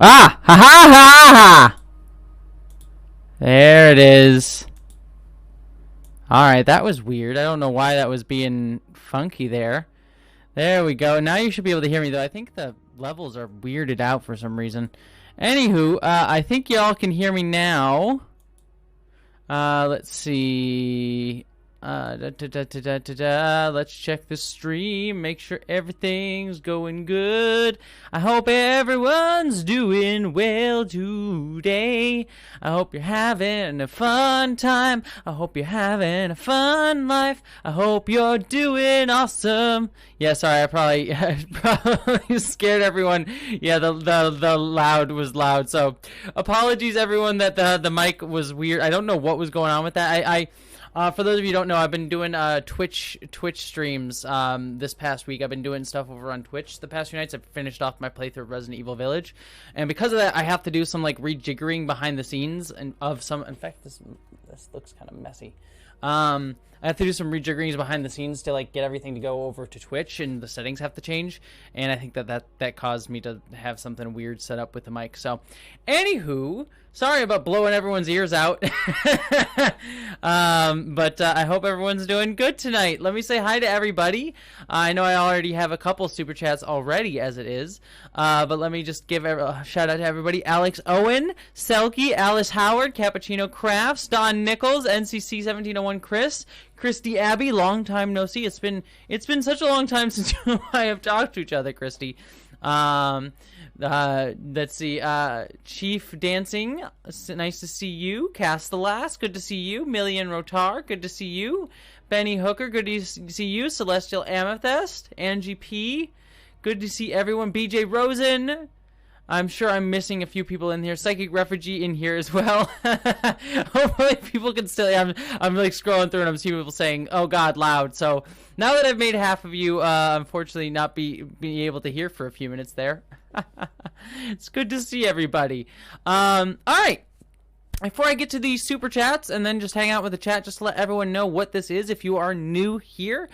Ah! Ha ha ha ha! There it is. Alright, that was weird. I don't know why that was being funky there. There we go. Now you should be able to hear me, though. I think the levels are weirded out for some reason. Anywho, I think y'all can hear me now. Let's see. Let's check the stream, make sure everything's going good. I hope everyone's doing well today. I hope you're having a fun time. I hope you're having a fun life. I hope you're doing awesome. Yeah, sorry, I probably scared everyone. Yeah, the loud was loud. So apologies everyone that the mic was weird. I don't know what was going on with that. For those of you who don't know, I've been doing Twitch streams this past week. I've been doing stuff over on Twitch the past few nights. I've finished off my playthrough of Resident Evil Village, and because of that, I have to do some like rejiggering behind the scenes and of some. In fact, this looks kind of messy. I have to do some rejiggerings behind the scenes to like get everything to go over to Twitch, and the settings have to change. And I think that caused me to have something weird set up with the mic. So, anywho, sorry about blowing everyone's ears out. But I hope everyone's doing good tonight. Let me say hi to everybody. I know I already have a couple super chats already as it is. But let me just give a shout out to everybody. Alex Owen, Selkie, Alice Howard, Cappuccino Crafts, Don Nichols, NCC 1701 Chris, Christy Abbey, long time no see. It's been such a long time since you and I have talked to each other, Christy. Let's see. Chief Dancing, nice to see you. Cast the Last, good to see you. Million Rotar, good to see you. Benny Hooker, good to see you. Celestial Amethyst, Angie P, good to see everyone. BJ Rosen. I'm sure I'm missing a few people in here. Psychic Refugee in here as well. Hopefully people can still... I'm like scrolling through and I'm seeing people saying, oh God, loud. So now that I've made half of you, unfortunately not be able to hear for a few minutes there. It's good to see everybody. All right. Before I get to these super chats and then just hang out with the chat, just to let everyone know what this is. If you are new here,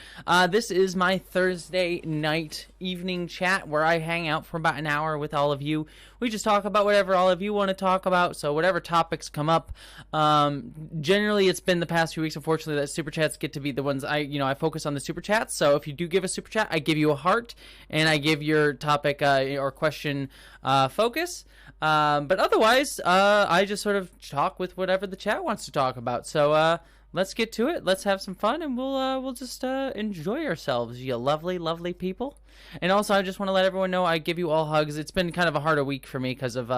this is my Thursday night evening chat where I hang out for about an hour with all of you. We just talk about whatever all of you want to talk about. So whatever topics come up. Generally, it's been the past few weeks, unfortunately, that super chats get to be the ones I focus on the super chats. So if you do give a super chat, I give you a heart and I give your topic or question focus. But otherwise, I just sort of talk with whatever the chat wants to talk about. So let's get to it. Let's have some fun, and we'll just enjoy ourselves, you lovely, lovely people. And also, I just want to let everyone know I give you all hugs. It's been kind of a harder week for me because of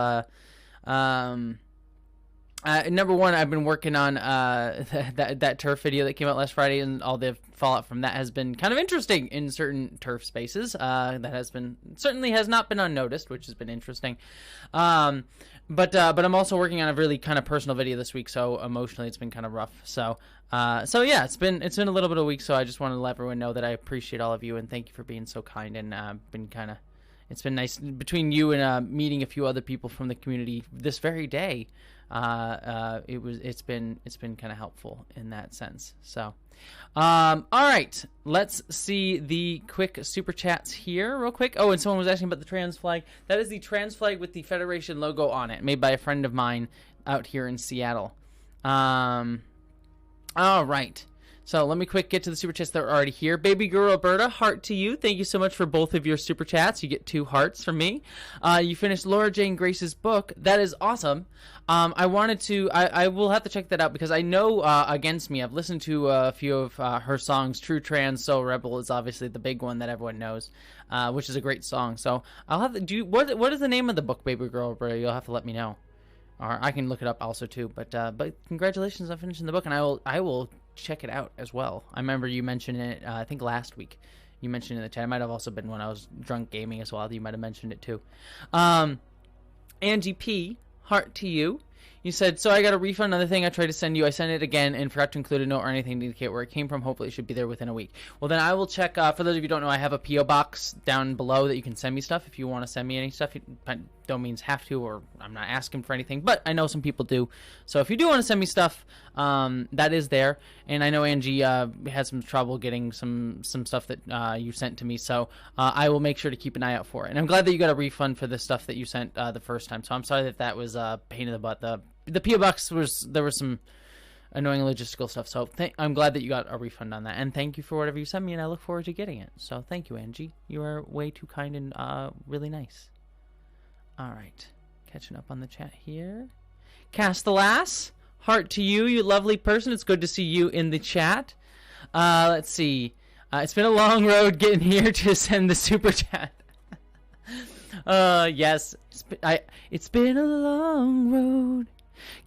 number one, I've been working on that turf video that came out last Friday, and all the fallout from that has been kind of interesting in certain turf spaces. That certainly has not been unnoticed, which has been interesting. But I'm also working on a really kind of personal video this week, so emotionally it's been kind of rough. So yeah, it's been a little bit of a week. So I just want to let everyone know that I appreciate all of you and thank you for being so kind and it's been nice between you and meeting a few other people from the community this very day. It's been kind of helpful in that sense. So, all right, let's see the quick super chats here real quick. Oh, and someone was asking about the trans flag. That is the trans flag with the Federation logo on it, made by a friend of mine out here in Seattle. All right. So let me quick get to the super chats that are already here. Baby girl Roberta, heart to you. Thank you so much for both of your super chats. You get 2 hearts from me. You finished Laura Jane Grace's book. That is awesome. I will have to check that out because I know Against Me. I've listened to a few of her songs. True Trans Soul Rebel is obviously the big one that everyone knows, which is a great song. So I'll have to what is the name of the book, Baby girl Roberta? You'll have to let me know. Or I can look it up also too. But congratulations on finishing the book, and I will check it out as well. I remember you mentioned it, I think last week. You mentioned it in the chat. It might have also been when I was drunk gaming as well. You might have mentioned it too. Angie P, heart to you. You said, so I got a refund on the thing I tried to send you. I sent it again and forgot to include a note or anything to indicate where it came from. Hopefully it should be there within a week. Well, then I will check. For those of you who don't know, I have a P.O. box down below that you can send me stuff if you want to send me any stuff. You don't means have to, or I'm not asking for anything, but I know some people do. So if you do want to send me stuff, that is there. And I know Angie had some trouble getting some stuff that you sent to me. So I will make sure to keep an eye out for it. And I'm glad that you got a refund for the stuff that you sent the first time. So I'm sorry that was a pain in the butt. The P.O. box there was some annoying logistical stuff. So I'm glad that you got a refund on that. And thank you for whatever you sent me, and I look forward to getting it. So thank you, Angie. You are way too kind and really nice. All right. Catching up on the chat here. Cast the Lass. Heart to you, you lovely person. It's good to see you in the chat. Let's see. It's been a long road getting here to send the super chat. Yes. It's been a long road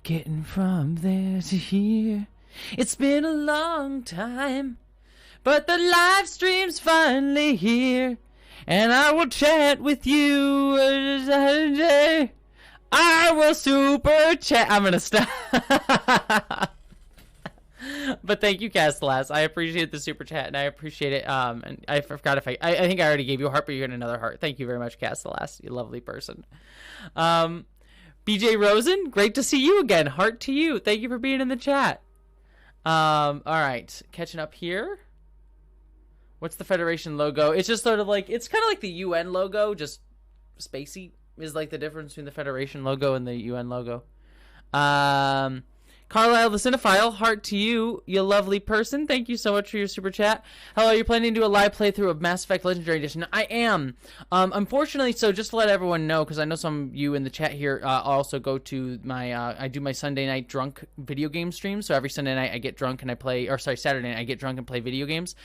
getting from there to here. It's been a long time, but the live stream's finally here, and I will chat with you. I will super chat. I'm gonna stop. But thank you, Castelas. I appreciate the super chat, and I appreciate it. And I forgot if I think I already gave you a heart, but you're getting another heart. Thank you very much, Castelas. You lovely person. BJ Rosen, great to see you again. Heart to you. Thank you for being in the chat. All right, catching up here. What's the Federation logo? It's just sort of like, it's kind of like the UN logo, just spacey is like the difference between the Federation logo and the UN logo. Carlisle the Cinephile, heart to you, you lovely person. Thank you so much for your super chat. Hello, are you planning to do a live playthrough of Mass Effect Legendary Edition? I am. Unfortunately, so just to let everyone know, because I know some of you in the chat here also go to my, I do my Sunday night drunk video game stream. So every Sunday night I get drunk and I play, or sorry, Saturday night I get drunk and play video games.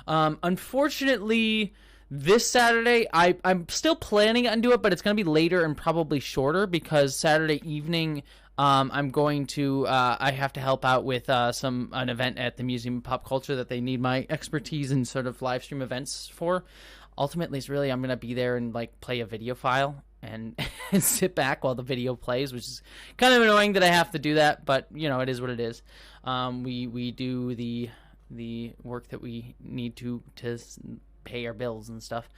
Unfortunately, this Saturday, I'm still planning on do it, but it's going to be later and probably shorter because Saturday evening, I'm going to, I have to help out with an event at the Museum of Pop Culture that they need my expertise in sort of live stream events for. Ultimately, it's really, I'm going to be there and like play a video file and, and sit back while the video plays, which is kind of annoying that I have to do that, but you know, it is what it is. We do the work that we need to pay our bills and stuff.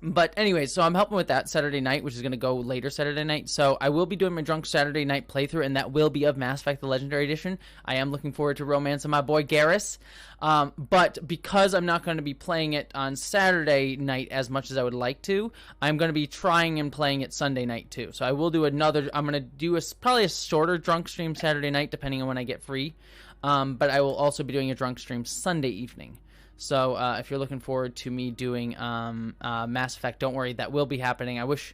But anyway, so I'm helping with that Saturday night, which is going to go later Saturday night. So I will be doing my drunk Saturday night playthrough, and that will be of Mass Effect the Legendary Edition. I am looking forward to romancing my boy Garrus. But because I'm not going to be playing it on Saturday night as much as I would like to, I'm going to be trying and playing it Sunday night too. So I will do another, I'm going to do probably a shorter drunk stream Saturday night, depending on when I get free. But I will also be doing a drunk stream Sunday evening. So if you're looking forward to me doing Mass Effect, don't worry, that will be happening. I wish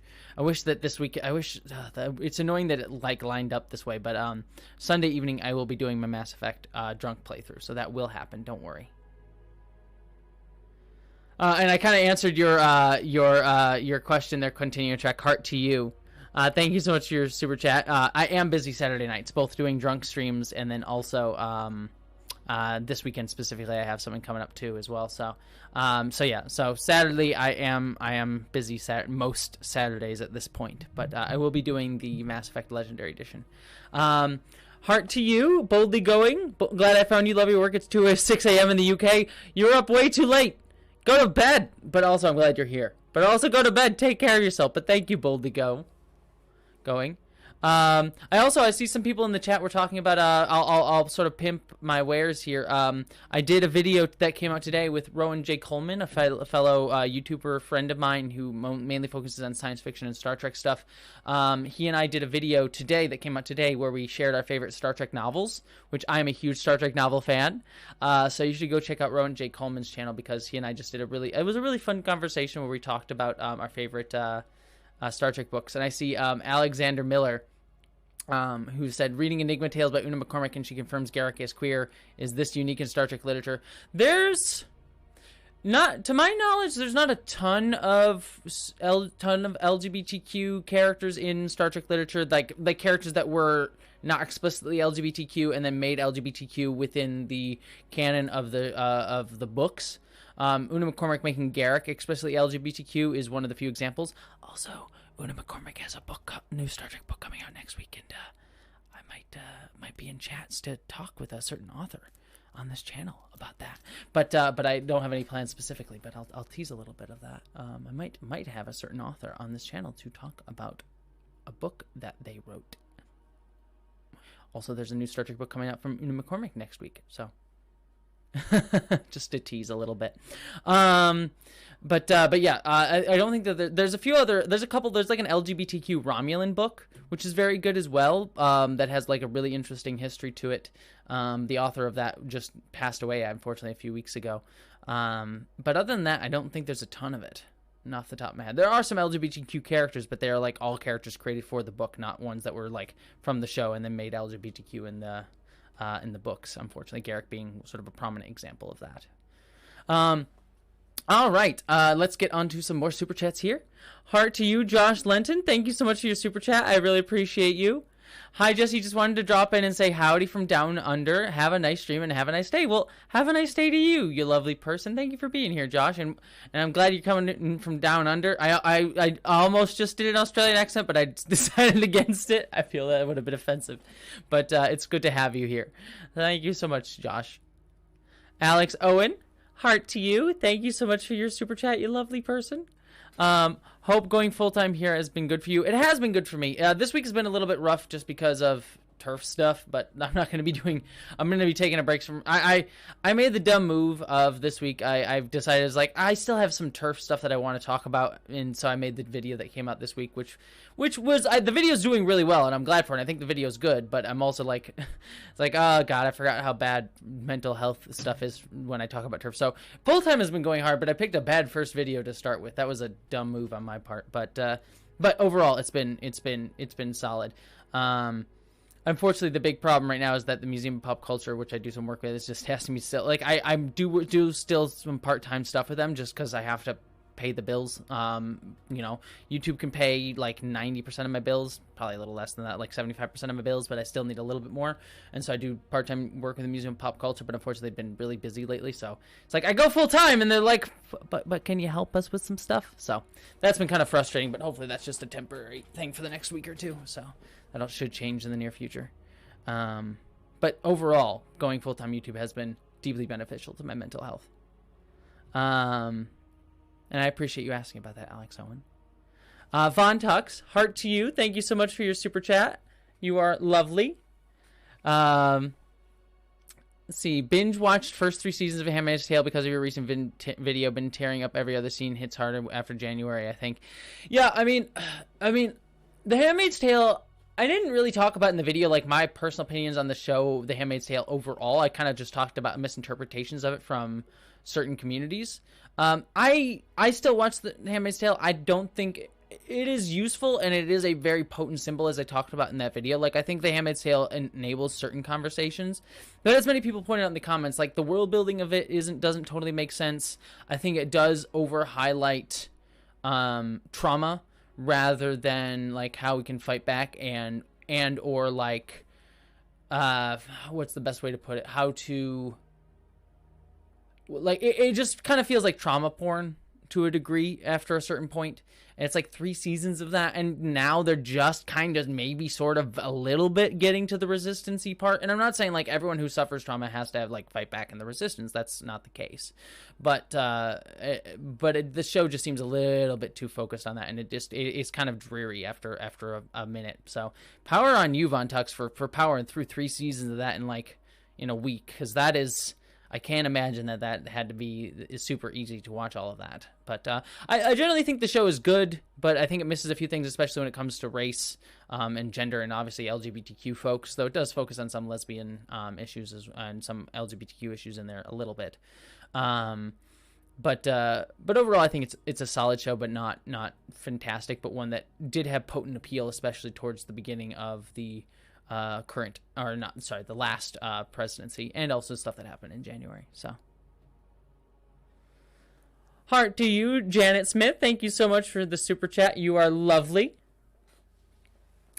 that this week, it's annoying that it like lined up this way, but Sunday evening I will be doing my Mass Effect drunk playthrough, so that will happen. Don't worry. And I kind of answered your question there. Continue track, heart to you. Thank you so much for your super chat. I am busy Saturday nights, both doing drunk streams and then also this weekend specifically I have something coming up too as well. So so Saturday I am busy most Saturdays at this point, but I will be doing the Mass Effect Legendary Edition. Heart to you, boldly going. Glad I found you, love your work. It's 6 a.m. in the UK. You're up way too late. Go to bed. But also I'm glad you're here. But also go to bed. Take care of yourself. But thank you, boldly going. I see some people in the chat were talking about, I'll sort of pimp my wares here. I did a video that came out today with Rowan J. Coleman, a fellow YouTuber friend of mine who mainly focuses on science fiction and Star Trek stuff. He and I did a video today that came out today where we shared our favorite Star Trek novels, which I am a huge Star Trek novel fan. So you should go check out Rowan J. Coleman's channel because he and I just did it was a really fun conversation where we talked about our favorite Star Trek books. And I see Alexander Miller, who said, reading Enigma Tales by Una McCormack, and she confirms Garak is queer. Is this unique in Star Trek literature? There's not, to my knowledge, there's not a ton of LGBTQ characters in Star Trek literature, like characters that were not explicitly LGBTQ and then made LGBTQ within the canon of the books. Una McCormack making Garak explicitly LGBTQ is one of the few examples. Also, Una McCormick has a book, new Star Trek book coming out next week, and I might be in chats to talk with a certain author on this channel about that. But I don't have any plans specifically. But I'll tease a little bit of that. I might have a certain author on this channel to talk about a book that they wrote. Also, there's a new Star Trek book coming out from Una McCormick next week. So. Just to tease a little bit. But yeah, I don't think that there's a few other, there's like an LGBTQ Romulan book, which is very good as well. That has like a really interesting history to it. The author of that just passed away, unfortunately, a few weeks ago. But other than that, I don't think there's a ton of it. Not off the top of my head. There are some LGBTQ characters, but they are like all characters created for the book, not ones that were like from the show and then made LGBTQ in the books, unfortunately, Garrick being sort of a prominent example of that. All right, let's get on to some more super chats here. Heart to you, Josh Lenton. Thank you so much for your super chat. I really appreciate you. Hi, Jessie. Just wanted to drop in and say howdy from down under. Have a nice stream and have a nice day. Well, have a nice day to you lovely person. Thank you for being here, Josh. And I'm glad you're coming in from down under. I almost just did an Australian accent, but I decided against it. I feel that would have been offensive. But it's good to have you here. Thank you so much, Josh. Alex Owen, heart to you. Thank you so much for your super chat, you lovely person. Hope going full-time here has been good for you. It has been good for me. This week has been a little bit rough just because of turf stuff, but I'm not going to be doing, I'm going to be taking a break from, I made the dumb move of this week. I've decided, like, I still have some turf stuff that I want to talk about, and so I made the video that came out this week, which was, the video's doing really well, and I'm glad for it. I think the video's good, but I'm also like, it's like, oh god, I forgot how bad mental health stuff is when I talk about turf. So full-time has been going hard, but I picked a bad first video to start with. That was a dumb move on my part, but overall, it's been solid. Unfortunately, the big problem right now is that the Museum of Pop Culture, which I do some work with, is just has to be still, like, I do still some part-time stuff with them just because I have to pay the bills. You know, YouTube can pay like 90% of my bills, probably a little less than that, like 75% of my bills, but I still need a little bit more. And so I do part-time work with the Museum of Pop Culture, but unfortunately they've been really busy lately. So it's like I go full-time and they're like, but can you help us with some stuff? So that's been kind of frustrating, but hopefully that's just a temporary thing for the next week or two. So that should change in the near future. But overall, going full-time YouTube has been deeply beneficial to my mental health. And I appreciate you asking about that, Alex Owen. Von Tux, heart to you. Thank you so much for your super chat. You are lovely. Let's see. Binge watched first 3 seasons of Handmaid's Tale because of your recent video. Been tearing up every other scene. Hits harder after January, I think. Yeah, I mean, The Handmaid's Tale, I didn't really talk about in the video, like, my personal opinions on the show, The Handmaid's Tale overall. I kind of just talked about misinterpretations of it from certain communities. I still watch The Handmaid's Tale. I don't think it is useful, and it is a very potent symbol, as I talked about in that video. Like, I think The Handmaid's Tale enables certain conversations, but as many people pointed out in the comments, like, the world building of it doesn't totally make sense. I think it does over highlight trauma rather than like how we can fight back and or like what's the best way to put it? How to, like, it just kind of feels like trauma porn to a degree after a certain point. And it's like 3 seasons of that, and now they're just kind of maybe sort of a little bit getting to the resistance-y part. And I'm not saying like everyone who suffers trauma has to have like fight back in the resistance. That's not the case. But the show just seems a little bit too focused on that, and it's kind of dreary after a minute. So power on you, Von Tux, for powering through 3 seasons of that in a week, because that is, I can't imagine that had to be super easy to watch all of that. But I generally think the show is good, but I think it misses a few things, especially when it comes to race and gender and obviously LGBTQ folks, though it does focus on some lesbian issues and some LGBTQ issues in there a little bit. But overall, I think it's a solid show, but not fantastic, but one that did have potent appeal, especially towards the beginning of the the last presidency, and also stuff that happened in January. So heart to you, Janet Smith. Thank you so much for the super chat. You are lovely.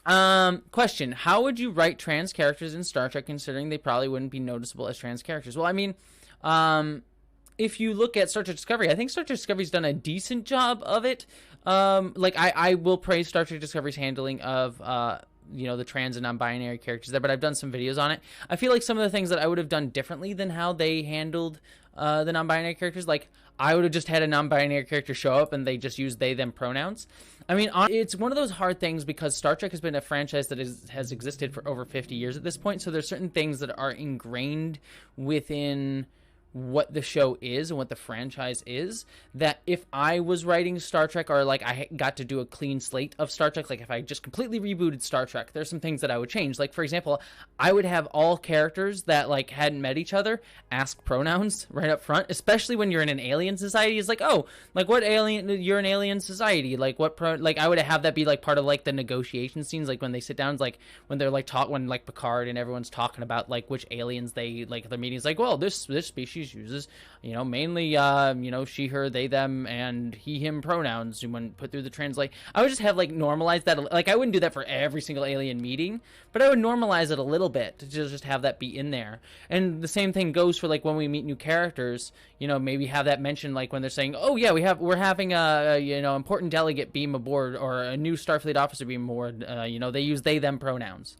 Question: how would you write trans characters in Star Trek, considering they probably wouldn't be noticeable as trans characters? Well, I mean, if you look at Star Trek Discovery, I think Star Trek Discovery's done a decent job of it. Like I will praise Star Trek Discovery's handling of you know, the trans and non-binary characters there, but I've done some videos on it. I feel like some of the things that I would have done differently than how they handled the non-binary characters, like I would have just had a non-binary character show up and they just use they them pronouns. I mean, it's one of those hard things because Star Trek has been a franchise that has existed for over 50 years at this point, so there's certain things that are ingrained within what the show is and what the franchise is, that if I was writing Star Trek, or like I got to do a clean slate of Star Trek, like if I just completely rebooted Star Trek, there's some things that I would change. Like, for example, I would have all characters that like hadn't met each other ask pronouns right up front, especially when you're in an alien society. It's like, oh, like what alien, you're an alien society, like what like I would have that be like part of like the negotiation scenes, like when they sit down, like when they're like when like Picard and everyone's talking about like which aliens they like, their meetings, like, well, this species uses, you know, mainly you know, she, her, they, them, and he, him pronouns when put through the translate. I would just have like normalize that. Like I wouldn't do that for every single alien meeting, but I would normalize it a little bit to just have that be in there. And the same thing goes for like when we meet new characters, you know, maybe have that mentioned, like when they're saying, oh yeah, we're having a, you know, important delegate beam aboard, or a new Starfleet officer beam aboard, you know, they use they them pronouns.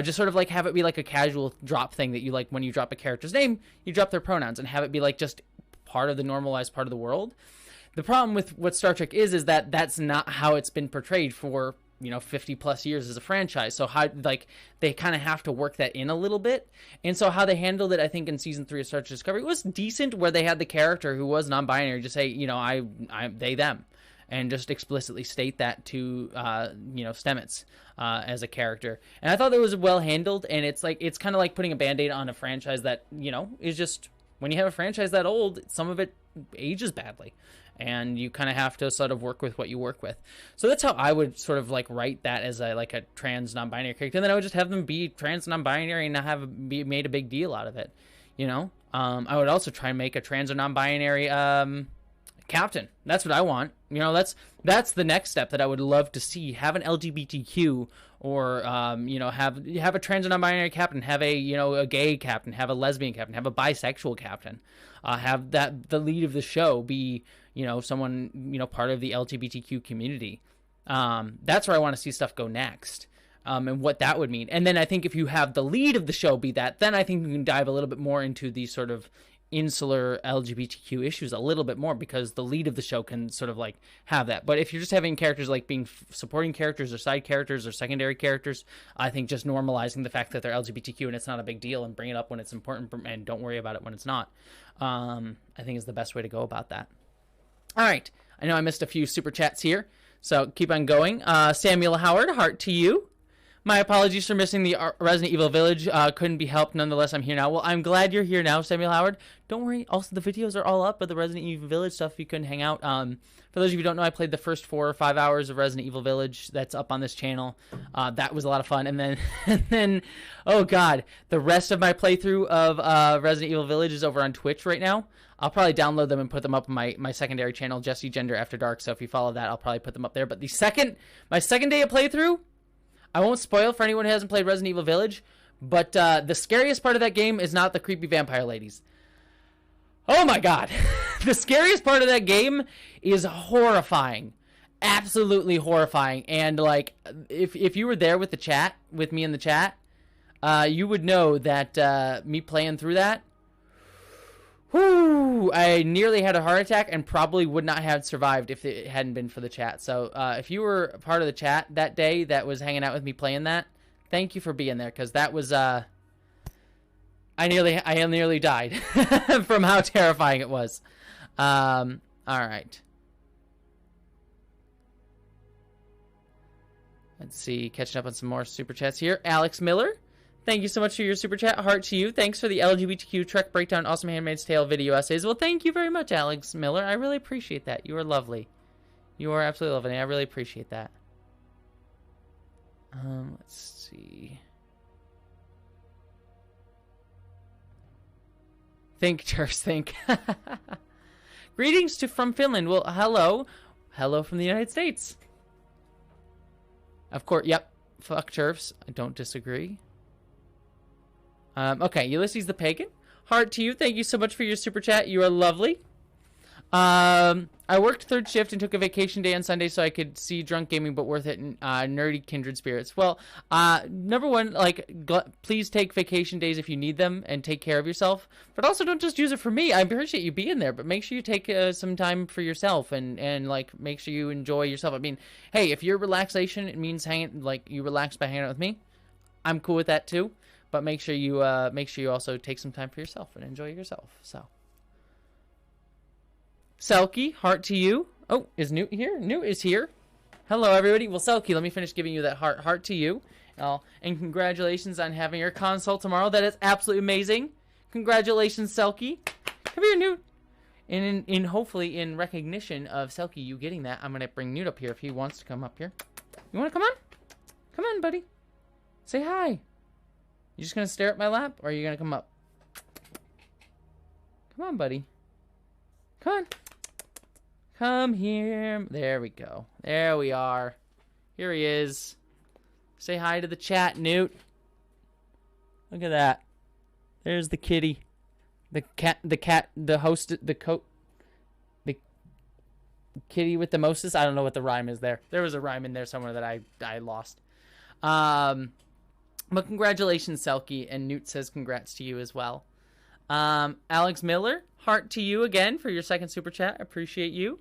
Just sort of like have it be like a casual drop thing that you, like when you drop a character's name, you drop their pronouns, and have it be like just part of the normalized part of the world. The problem with what Star Trek is that that's not how it's been portrayed for, you know, 50 plus years as a franchise. So how, like, they kind of have to work that in a little bit. And so how they handled it, I think in season 3 of Star Trek Discovery was decent, where they had the character who was non-binary just say, you know, I'm they, them, and just explicitly state that to, you know, Stamets as a character. And I thought that was well handled, and it's like, it's kind of like putting a Band-Aid on a franchise that, you know, is just, when you have a franchise that old, some of it ages badly, and you kind of have to sort of work with what you work with. So that's how I would sort of like write that as a, like a trans non-binary character, and then I would just have them be trans non-binary and not have be made a big deal out of it, you know. I would also try and make a trans or non-binary captain. That's what I want. You know, that's the next step that I would love to see. Have an LGBTQ, or you know, have a trans and non-binary captain, have a, you know, a gay captain, have a lesbian captain, have a bisexual captain, have that the lead of the show be, you know, someone, you know, part of the LGBTQ community. That's where I want to see stuff go next. And what that would mean. And then I think if you have the lead of the show be that, then I think you can dive a little bit more into these sort of insular LGBTQ issues a little bit more, because the lead of the show can sort of like have that. But if you're just having characters like being supporting characters or side characters or secondary characters, I think just normalizing the fact that they're LGBTQ and it's not a big deal, and bring it up when it's important and don't worry about it when it's not, I think is the best way to go about that. All right, I know I missed a few super chats here, so keep on going. Samuel Howard, heart to you. My apologies for missing the Resident Evil Village. Couldn't be helped. Nonetheless, I'm here now. Well, I'm glad you're here now, Samuel Howard. Don't worry. Also, the videos are all up of the Resident Evil Village stuff if you couldn't hang out. For those of you who don't know, I played the first 4 or 5 hours of Resident Evil Village. That's up on this channel. That was a lot of fun. And then, oh God, the rest of my playthrough of Resident Evil Village is over on Twitch right now. I'll probably download them and put them up on my secondary channel, Jessie Gender After Dark. So if you follow that, I'll probably put them up there. But my second day of playthrough, I won't spoil for anyone who hasn't played Resident Evil Village, but the scariest part of that game is not the creepy vampire ladies. Oh my God. The scariest part of that game is horrifying. Absolutely horrifying. And like, if you were there with the chat, with me in the chat, you would know that me playing through that, whoo, I nearly had a heart attack and probably would not have survived if it hadn't been for the chat. So if you were a part of the chat that day that was hanging out with me playing that, thank you for being there, because that was I nearly died from how terrifying it was. All right. Let's see, catching up on some more super chats here. Alex Miller, thank you so much for your super chat. Heart to you. Thanks for the LGBTQ Trek Breakdown Awesome Handmaid's Tale video essays. Well, thank you very much, Alex Miller. I really appreciate that. You are lovely. You are absolutely lovely. I really appreciate that. Let's see. Think, Turfs, think. Greetings from Finland. Well, hello. Hello from the United States. Of course, yep. Fuck Turfs. I don't disagree. Okay, Ulysses the Pagan. heart to you. Thank you so much for your super chat. You are lovely. I worked third shift and took a vacation day on Sunday so I could see Drunk Gaming, but worth it, nerdy kindred spirits. Well, number one, like, please take vacation days if you need them and take care of yourself. But also don't just use it for me. I appreciate you being there, but make sure you take some time for yourself and like make sure you enjoy yourself. I mean, hey, if your relaxation it means you relax by hanging out with me, I'm cool with that too. But make sure you also take some time for yourself and enjoy yourself. So. Selkie, heart to you. Oh, is Newt here? Newt is here. Hello, everybody. Well, Selkie, let me finish giving you that heart. Heart to you. And congratulations on having your consult tomorrow. That is absolutely amazing. Congratulations, Selkie. Come here, Newt. And in hopefully in recognition of Selkie, you getting that, I'm going to bring Newt up here if he wants to come up here. You want to come on? Come on, buddy. Say hi. You just going to stare at my lap, or are you going to come up? Come on, buddy. Come on. Come here. There we go. There we are. Here he is. Say hi to the chat, Newt. Look at that. There's the kitty. The kitty with the mostest. I don't know what the rhyme is there. There was a rhyme in there somewhere that I lost. But congratulations, Selkie. And Newt says congrats to you as well. Alex Miller, heart to you again for your second super chat. Appreciate you.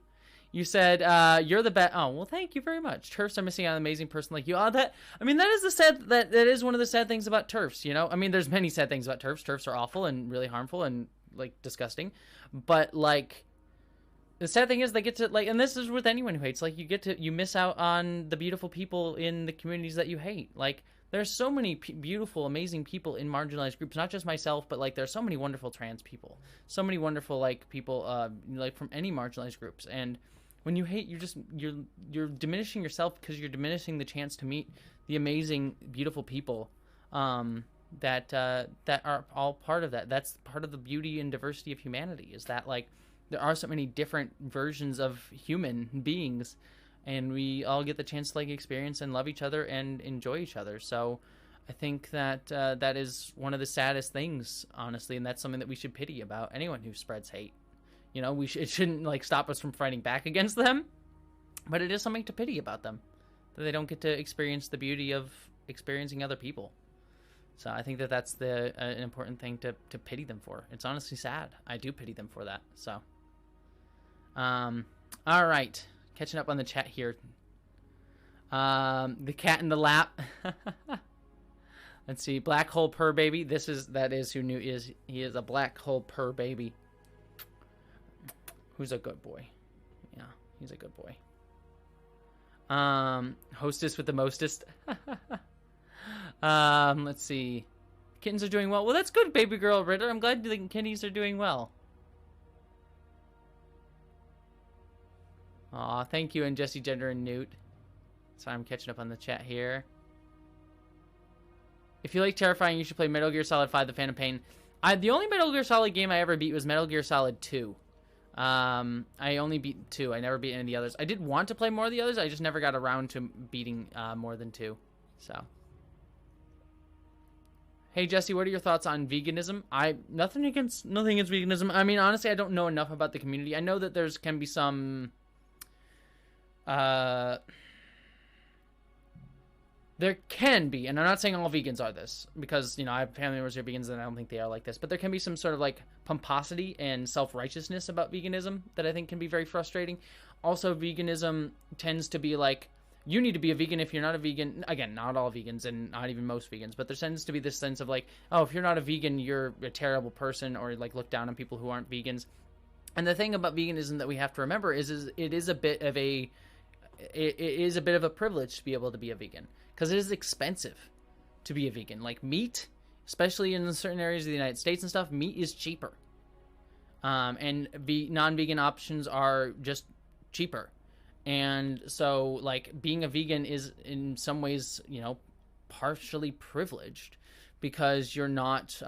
You said you're the best. Oh, well, thank you very much. TERFs are missing out on an amazing person like you. Oh, that is that is one of the sad things about TERFs. You know, I mean, there's many sad things about TERFs. TERFs are awful and really harmful and like disgusting. But like, the sad thing is they get to like, and this is with anyone who hates. Like, you miss out on the beautiful people in the communities that you hate. Like, there's so many beautiful, amazing people in marginalized groups, not just myself, but like there's so many wonderful trans people, so many wonderful like people like from any marginalized groups. And when you hate, you're diminishing yourself because you're diminishing the chance to meet the amazing, beautiful people that are all part of that. That's part of the beauty and diversity of humanity. Is that like there are so many different versions of human beings. And we all get the chance to like experience and love each other and enjoy each other. So I think that that is one of the saddest things, honestly, and that's something that we should pity about anyone who spreads hate. You know, it shouldn't like stop us from fighting back against them, but it is something to pity about them, that they don't get to experience the beauty of experiencing other people. So I think that that's an important thing to pity them for. It's honestly sad. I do pity them for that. So, all right. Catching up on the chat here. The cat in the lap. Let's see. Black hole purr baby. That is who Newt is. He is a black hole purr baby. Who's a good boy. Yeah, he's a good boy. Hostess with the mostest. Let's see. Kittens are doing well. Well, that's good, baby girl Ritter. I'm glad the kitties are doing well. Aw, thank you, and Jessie, Gender, and Newt. So I'm catching up on the chat here. If you like terrifying, you should play Metal Gear Solid 5: The Phantom Pain. The only Metal Gear Solid game I ever beat was Metal Gear Solid 2. I only beat 2. I never beat any of the others. I did want to play more of the others. I just never got around to beating more than 2. So. Hey, Jessie, what are your thoughts on veganism? Nothing against veganism. I mean, honestly, I don't know enough about the community. I know that can be some... there can be, and I'm not saying all vegans are this, because, you know, I have family members who are vegans and I don't think they are like this, but there can be some sort of like pomposity and self-righteousness about veganism that I think can be very frustrating. Also, veganism tends to be like, you need to be a vegan if you're not a vegan. Again, not all vegans and not even most vegans, but there tends to be this sense of like, oh, if you're not a vegan, you're a terrible person, or like look down on people who aren't vegans. And the thing about veganism that we have to remember is it is a bit of a privilege to be able to be a vegan, because it is expensive to be a vegan. Like meat, especially in certain areas of the United States and stuff, meat is cheaper. And non-vegan options are just cheaper. And so like being a vegan is in some ways, you know, partially privileged, because you're not,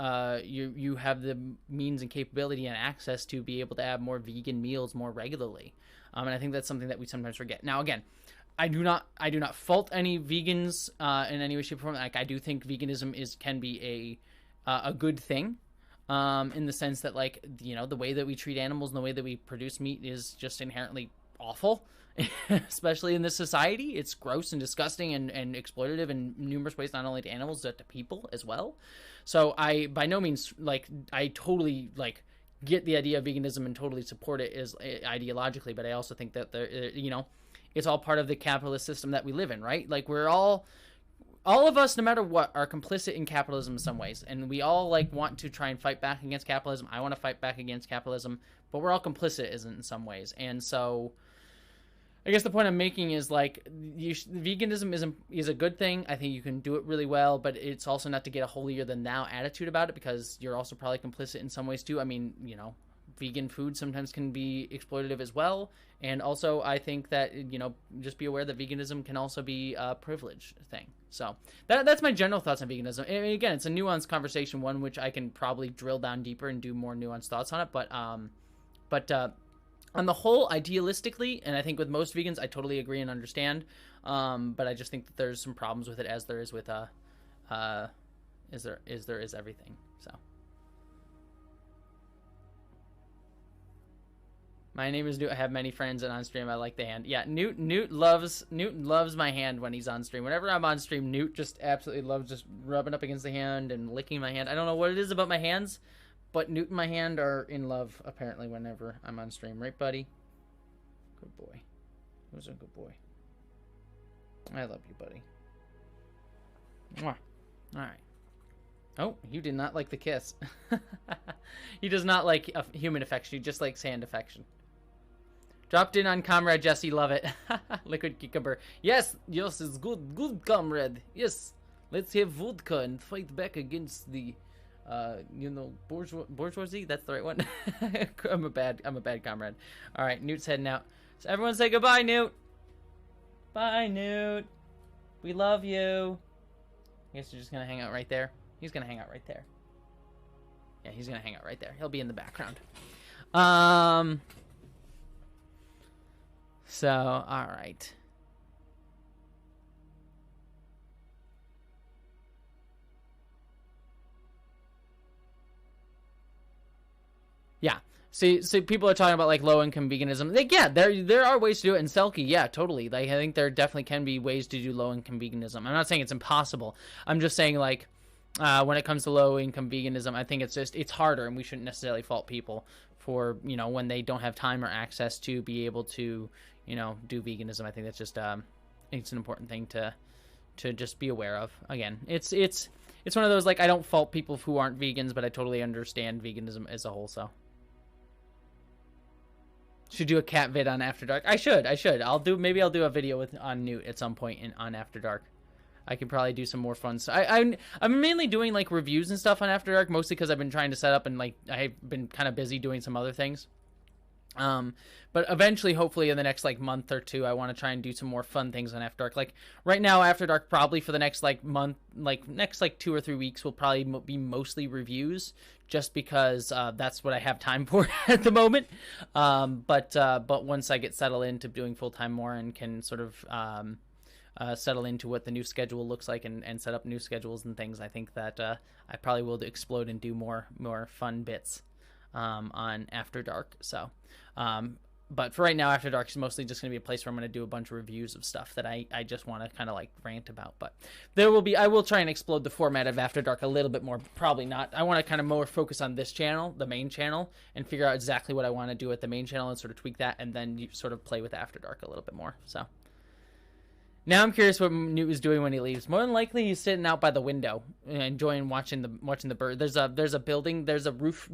you have the means and capability and access to be able to have more vegan meals more regularly. And I think that's something that we sometimes forget. Now, again, I do not fault any vegans in any way, shape, or form. Like, I do think veganism can be a good thing. in the sense that, like, you know, the way that we treat animals and the way that we produce meat is just inherently awful, especially in this society. It's gross and disgusting and exploitative in numerous ways, not only to animals but to people as well. So I, by no means, like, I totally, like, get the idea of veganism and totally support it as ideologically, but I also think that there, you know, it's all part of the capitalist system that we live in, right? Like, we're all of us, no matter what, are complicit in capitalism in some ways, and we all, like, want to try and fight back against capitalism. I want to fight back against capitalism, but we're all complicit in some ways. And so I guess the point I'm making is, like, veganism is a good thing. I think you can do it really well, but it's also not to get a holier than thou attitude about it, because you're also probably complicit in some ways too. I mean, you know, vegan food sometimes can be exploitative as well. And also, I think that, you know, just be aware that veganism can also be a privilege thing. So that's my general thoughts on veganism. I mean, again, it's a nuanced conversation, one which I can probably drill down deeper and do more nuanced thoughts on it. But on the whole, idealistically, and I think with most vegans, I totally agree and understand. But I just think that there's some problems with it, as there is with there is everything. So. My name is Newt. I have many friends, and on stream I like the hand. Yeah, Newt loves my hand when he's on stream. Whenever I'm on stream, Newt just absolutely loves just rubbing up against the hand and licking my hand. I don't know what it is about my hands, but Newt and my hand are in love, apparently, whenever I'm on stream. Right, buddy? Good boy. Who's a good boy? I love you, buddy. Mwah. All right. Oh, you did not like the kiss. He does not like human affection. He just likes hand affection. Dropped in on Comrade Jessie, love it. Liquid cucumber. Yes, it's good comrade. Yes, let's have vodka and fight back against the, you know, bourgeoisie. That's the right one. I'm a bad comrade. All right, Newt's heading out. So everyone say goodbye, Newt. Bye, Newt. We love you. I guess you're just gonna hang out right there. He's gonna hang out right there. Yeah, he's gonna hang out right there. He'll be in the background. So, all right. Yeah. So people are talking about, like, low-income veganism. Like, yeah, there are ways to do it in Selkie. Yeah, totally. Like, I think there definitely can be ways to do low-income veganism. I'm not saying it's impossible. I'm just saying, like, when it comes to low-income veganism, I think it's harder, and we shouldn't necessarily fault people for, you know, when they don't have time or access to be able to, you know, do veganism. I think that's just it's an important thing to just be aware of. Again, it's one of those, like, I don't fault people who aren't vegans, but I totally understand veganism as a whole. So should do a cat vid on After Dark. I should. Maybe I'll do a video on Newt at some point on After Dark. I could probably do some more fun stuff. I'm mainly doing, like, reviews and stuff on After Dark, mostly because I've been trying to set up, and, like, I've been kind of busy doing some other things. But eventually, hopefully in the next, like, month or two, I want to try and do some more fun things on After Dark. Like, right now, After Dark, probably for the next, like, month, like, next, like, 2 or 3 weeks will probably be mostly reviews, just because that's what I have time for at the moment. But once I get settled into doing full-time more and can sort of settle into what the new schedule looks like and set up new schedules and things, I think that I probably will explode and do more fun bits on After Dark. So but for right now, After Dark is mostly just going to be a place where I'm going to do a bunch of reviews of stuff that I just want to kind of, like, rant about. But I will try and explode the format of After Dark a little bit more. Probably not. I want to kind of more focus on this channel, the main channel, and figure out exactly what I want to do at the main channel and sort of tweak that, and then you sort of play with After Dark a little bit more. So now I'm curious what Newt is doing when he leaves. More than likely, he's sitting out by the window, enjoying watching the bird. There's a building. There's a roof.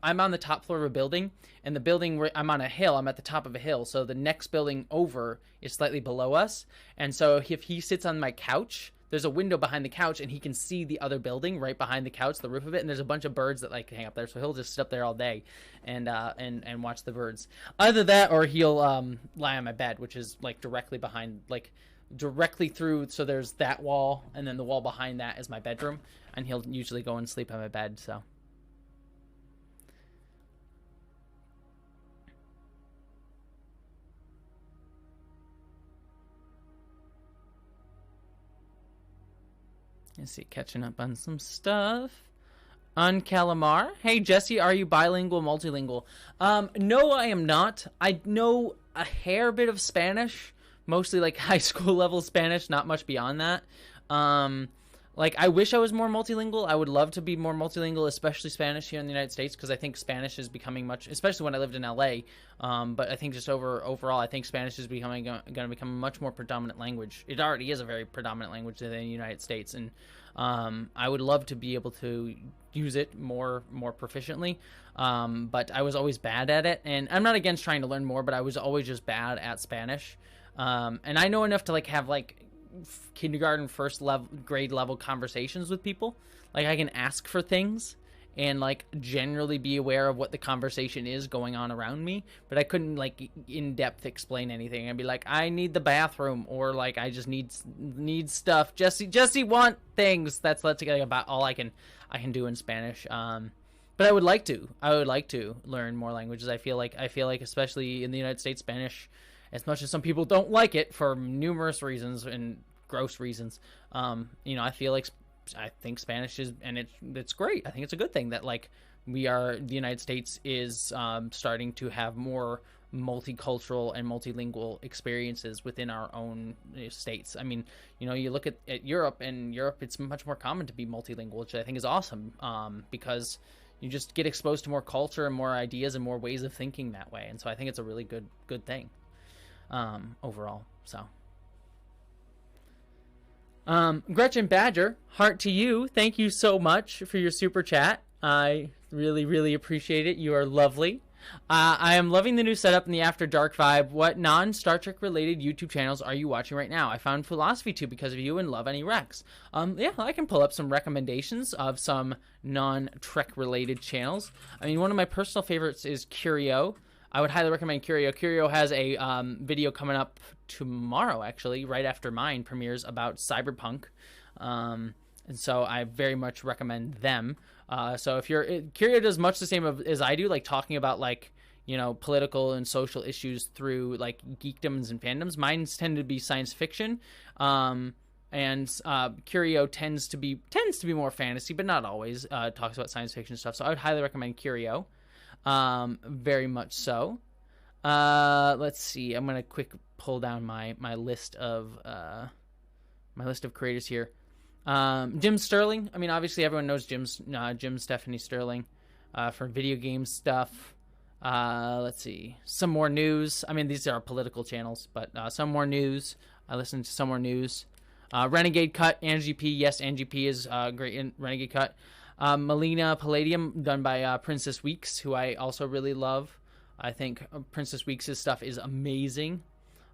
I'm on the top floor of a building, and the building where I'm on a hill. I'm at the top of a hill, so the next building over is slightly below us. And so if he sits on my couch, there's a window behind the couch, and he can see the other building right behind the couch, the roof of it. And there's a bunch of birds that, like, hang up there, so he'll just sit up there all day and watch the birds. Either that, or he'll lie on my bed, which is, like, directly behind, like, directly through. So there's that wall, and then the wall behind that is my bedroom, and he'll usually go and sleep on my bed. So let's see, catching up on some stuff. On Calamar. Hey, Jessie, are you bilingual, multilingual? No, I am not. I know a hair bit of Spanish, mostly like high school level Spanish, not much beyond that. Like, I wish I was more multilingual. I would love to be more multilingual, especially Spanish here in the United States, because I think Spanish is becoming much, especially when I lived in LA. But I think just overall, I think Spanish is going to become a much more predominant language. It already is a very predominant language in the United States, and I would love to be able to use it more proficiently. But I was always bad at it, and I'm not against trying to learn more, but I was always just bad at Spanish. And I know enough to like have like kindergarten grade level conversations with people. Like, I can ask for things and like generally be aware of what the conversation is going on around me, but I couldn't like in depth explain anything. I'd be like, I need the bathroom, or like I just need stuff. Jesse want things. That's like about all I can do in Spanish. But I would like to learn more languages. I feel like especially in the United States, Spanish, as much as some people don't like it for numerous reasons and gross reasons, I think Spanish is, and it's great. I think it's a good thing that like the United States is starting to have more multicultural and multilingual experiences within our own states. I mean, you look at Europe, and Europe, it's much more common to be multilingual, which I think is awesome, because you just get exposed to more culture and more ideas and more ways of thinking that way. And so I think it's a really good thing. Overall. So Gretchen Badger, heart to you, thank you so much for your super chat. I really appreciate it. You are lovely. I am loving the new setup and the After Dark vibe. What non-Star Trek related YouTube channels are you watching right now? I found Philosophy Tube because of you and love any Rex. Yeah, I can pull up some recommendations of some non-Trek related channels. I mean, one of my personal favorites is Curio. I would highly recommend Curio. Curio has a video coming up tomorrow, actually, right after mine premieres, about cyberpunk. And so I very much recommend them. So if Curio does much the same as I do, like talking about like, political and social issues through like geekdoms and fandoms. Mine's tend to be science fiction. And Curio tends to be more fantasy, but not always. Talks about science fiction stuff. So I would highly recommend Curio. Very much so. Let's see. I'm gonna quick pull down my list of creators here. Jim Sterling. I mean, obviously everyone knows Jim Stephanie Sterling for video game stuff. Let's see. Some More News. I mean, these are political channels, but Some More News. I listen to Some More News. Renegade Cut. Angie P. Yes, Angie P. is great in Renegade Cut. Melina Palladium, done by Princess Weeks, who I also really love. I think Princess Weeks' stuff is amazing.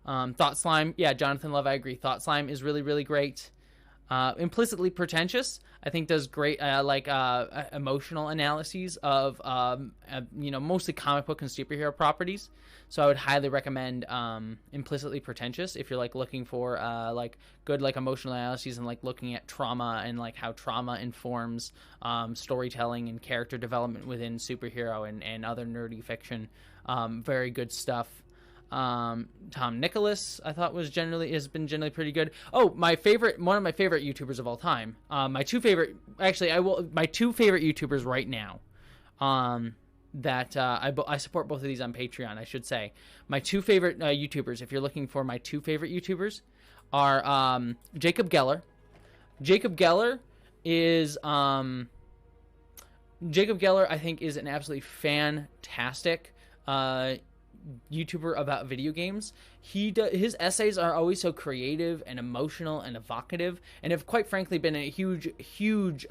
Thought Slime, yeah, Jonathan Love, I agree. Thought Slime is really great. Implicitly Pretentious, I think, does great emotional analyses of mostly comic book and superhero properties. So I would highly recommend Implicitly Pretentious if you're like looking for good like emotional analyses and like looking at trauma and like how trauma informs storytelling and character development within superhero and other nerdy fiction. Very good stuff. Tom Nicholas, I thought has been generally pretty good. Oh, one of my favorite YouTubers of all time. My two favorite YouTubers right now. That I support both of these on Patreon, I should say. My two favorite YouTubers, if you're looking for my two favorite YouTubers, are Jacob Geller. Jacob Geller, I think, is an absolutely fantastic YouTuber about video games. His essays are always so creative and emotional and evocative, and have quite frankly been a huge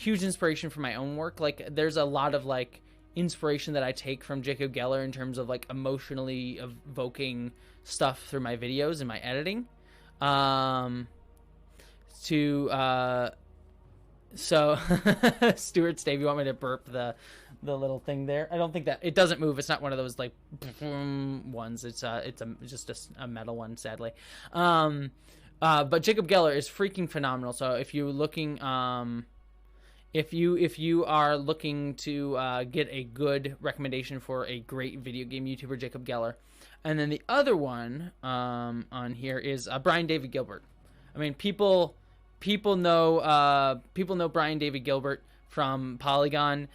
inspiration for my own work. Like, there's a lot of like inspiration that I take from Jacob Geller in terms of like emotionally evoking stuff through my videos and my editing. So Stuart, Stave, you want me to burp the little thing there? I don't think that it doesn't move. It's not one of those like ones. It's just a metal one, sadly. But Jacob Geller is freaking phenomenal. So if you're looking, if you are looking to get a good recommendation for a great video game YouTuber, Jacob Geller. And then the other one on here is Brian David Gilbert. I mean, people people know Brian David Gilbert from Polygon.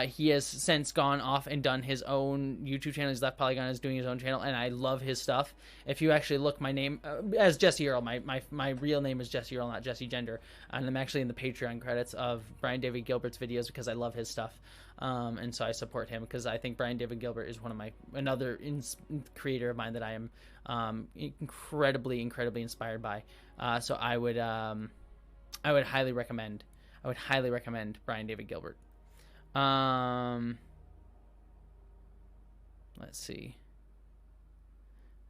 He has since gone off and done his own YouTube channel. He's left Polygon, is doing his own channel, and I love his stuff. If you actually look, my name as Jesse Earl, my real name is Jesse Earl, not Jesse Gender, and I'm actually in the Patreon credits of Brian David Gilbert's videos because I love his stuff, and so I support him because I think Brian David Gilbert is another creator of mine that I am incredibly inspired by. So I would highly recommend. Brian David Gilbert. Let's see.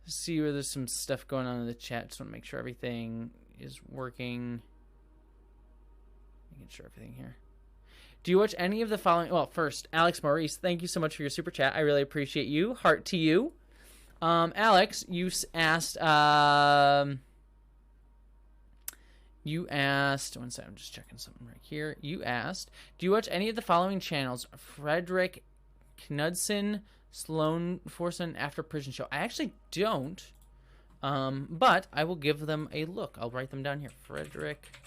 See where there's some stuff going on in the chat. Just want to make sure everything is working. Making sure everything here. Do you watch any of the following? Well, first, Alex Maurice, thank you so much for your super chat. I really appreciate you. Heart to you. Alex, you asked... You asked, one second, I'm just checking something right here. You asked, do you watch any of the following channels? Frederick Knudsen, Sloan Forson, After Prison Show. I actually don't, but I will give them a look. I'll write them down here. Frederick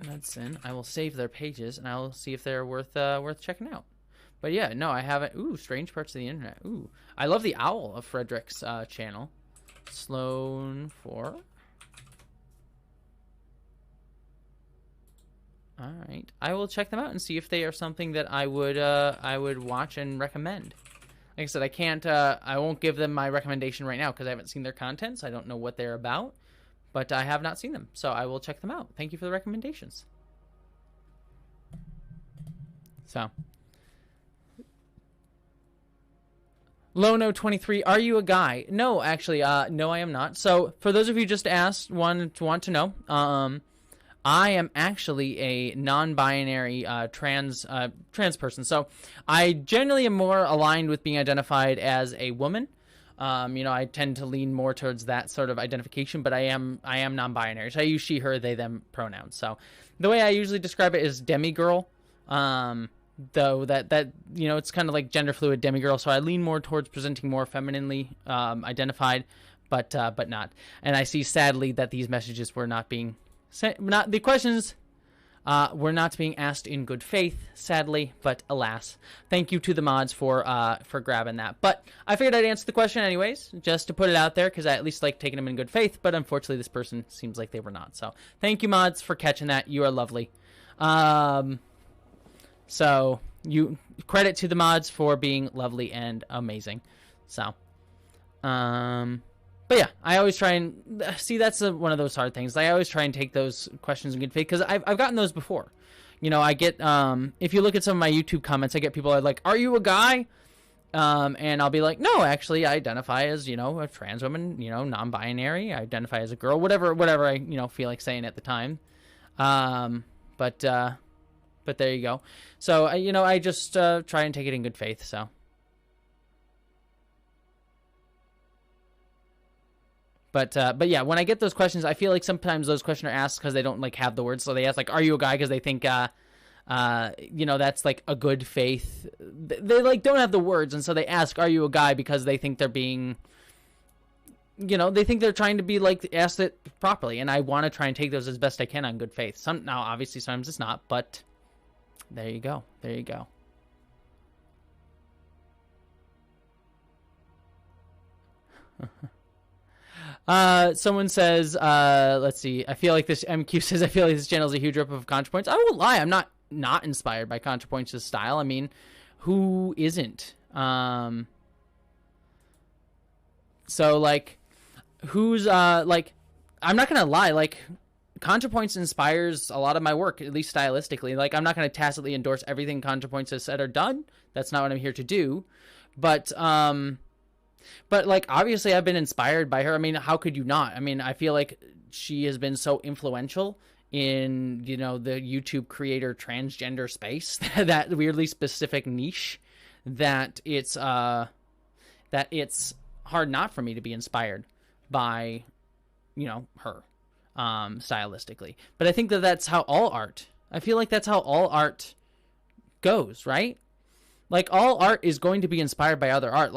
Knudsen. I will save their pages, and I will see if they're worth checking out. But yeah, no, I haven't. Ooh, Strange Parts of the Internet. Ooh, I love the owl of Frederick's channel. Sloan 4. All right, I will check them out and see if they are something that I would watch and recommend. Like I said, I won't give them my recommendation right now because I haven't seen their content, so I don't know what they're about. But I have not seen them, so I will check them out. Thank you for the recommendations. So, Lono23, are you a guy? No, actually, no, I am not. So, for those of you just want to know, I am actually a non-binary trans person. So I generally am more aligned with being identified as a woman. I tend to lean more towards that sort of identification, but I am non-binary. So I use she, her, they, them pronouns. So the way I usually describe it is demigirl. Though that it's kind of like gender fluid demigirl. So I lean more towards presenting more femininely identified, but not. And I see sadly that these messages were not being the questions were not being asked in good faith, sadly, but alas. Thank you to the mods for grabbing that. But I figured I'd answer the question anyways, just to put it out there, because I at least like taking them in good faith, but unfortunately this person seems like they were not. So thank you, mods, for catching that. You are lovely. So you credit to the mods for being lovely and amazing. So, but yeah, I always try and see, that's one of those hard things. I always try and take those questions in good faith because I've gotten those before. I get, if you look at some of my YouTube comments, I get people are like, are you a guy? And I'll be like, no, actually I identify as, a trans woman, non-binary. I identify as a girl, whatever I, feel like saying at the time. But there you go. So, I just, try and take it in good faith. So. But yeah, when I get those questions, I feel like sometimes those questions are asked because they don't have the words. So they ask are you a guy? Because they think, that's a good faith. They don't have the words. And so they ask, are you a guy? Because they think they're being, they think they're trying to be asked it properly. And I want to try and take those as best I can on good faith. Now, obviously, sometimes it's not, but there you go. There you go. Someone says, let's see, I feel like this, MQ says, I feel like this channel is a huge rip of ContraPoints. I won't lie, I'm not inspired by ContraPoints' style. I mean, who isn't? So, who's, I'm not gonna lie, ContraPoints inspires a lot of my work, at least stylistically. I'm not gonna tacitly endorse everything ContraPoints has said or done. That's not what I'm here to do. But obviously I've been inspired by her. I mean, how could you not? I mean, I feel like she has been so influential in, the YouTube creator transgender space, that weirdly specific niche, that it's hard not for me to be inspired by, her, stylistically. But I think that's how all art, I feel like that's how all art goes, right? All art is going to be inspired by other art.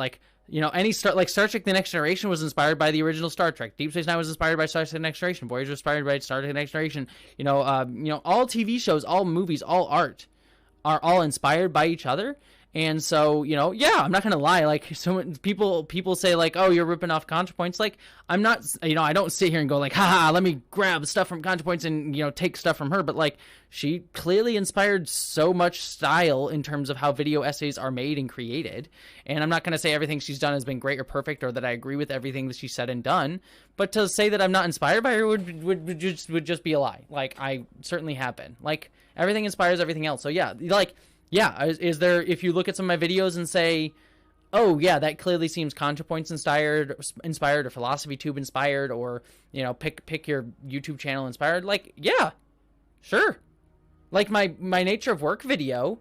You know, any Star Trek: The Next Generation was inspired by the original Star Trek. Deep Space Nine was inspired by Star Trek: The Next Generation. Voyager was inspired by Star Trek: The Next Generation. All TV shows, all movies, all art are all inspired by each other. And so, yeah, I'm not going to lie. Like, so people say, like, oh, you're ripping off ContraPoints. Like, I'm not, I don't sit here and go, like, haha, let me grab stuff from ContraPoints and, take stuff from her. But, like, she clearly inspired so much style in terms of how video essays are made and created. And I'm not going to say everything she's done has been great or perfect, or that I agree with everything that she said and done. But to say that I'm not inspired by her would just be a lie. Like, I certainly have been. Like, everything inspires everything else. So, yeah, like... Yeah, is there, if you look at some of my videos and say, oh, yeah, that clearly seems ContraPoints inspired or Philosophy Tube inspired, or, pick your YouTube channel inspired, like, yeah, sure. Like, my Nature of Work video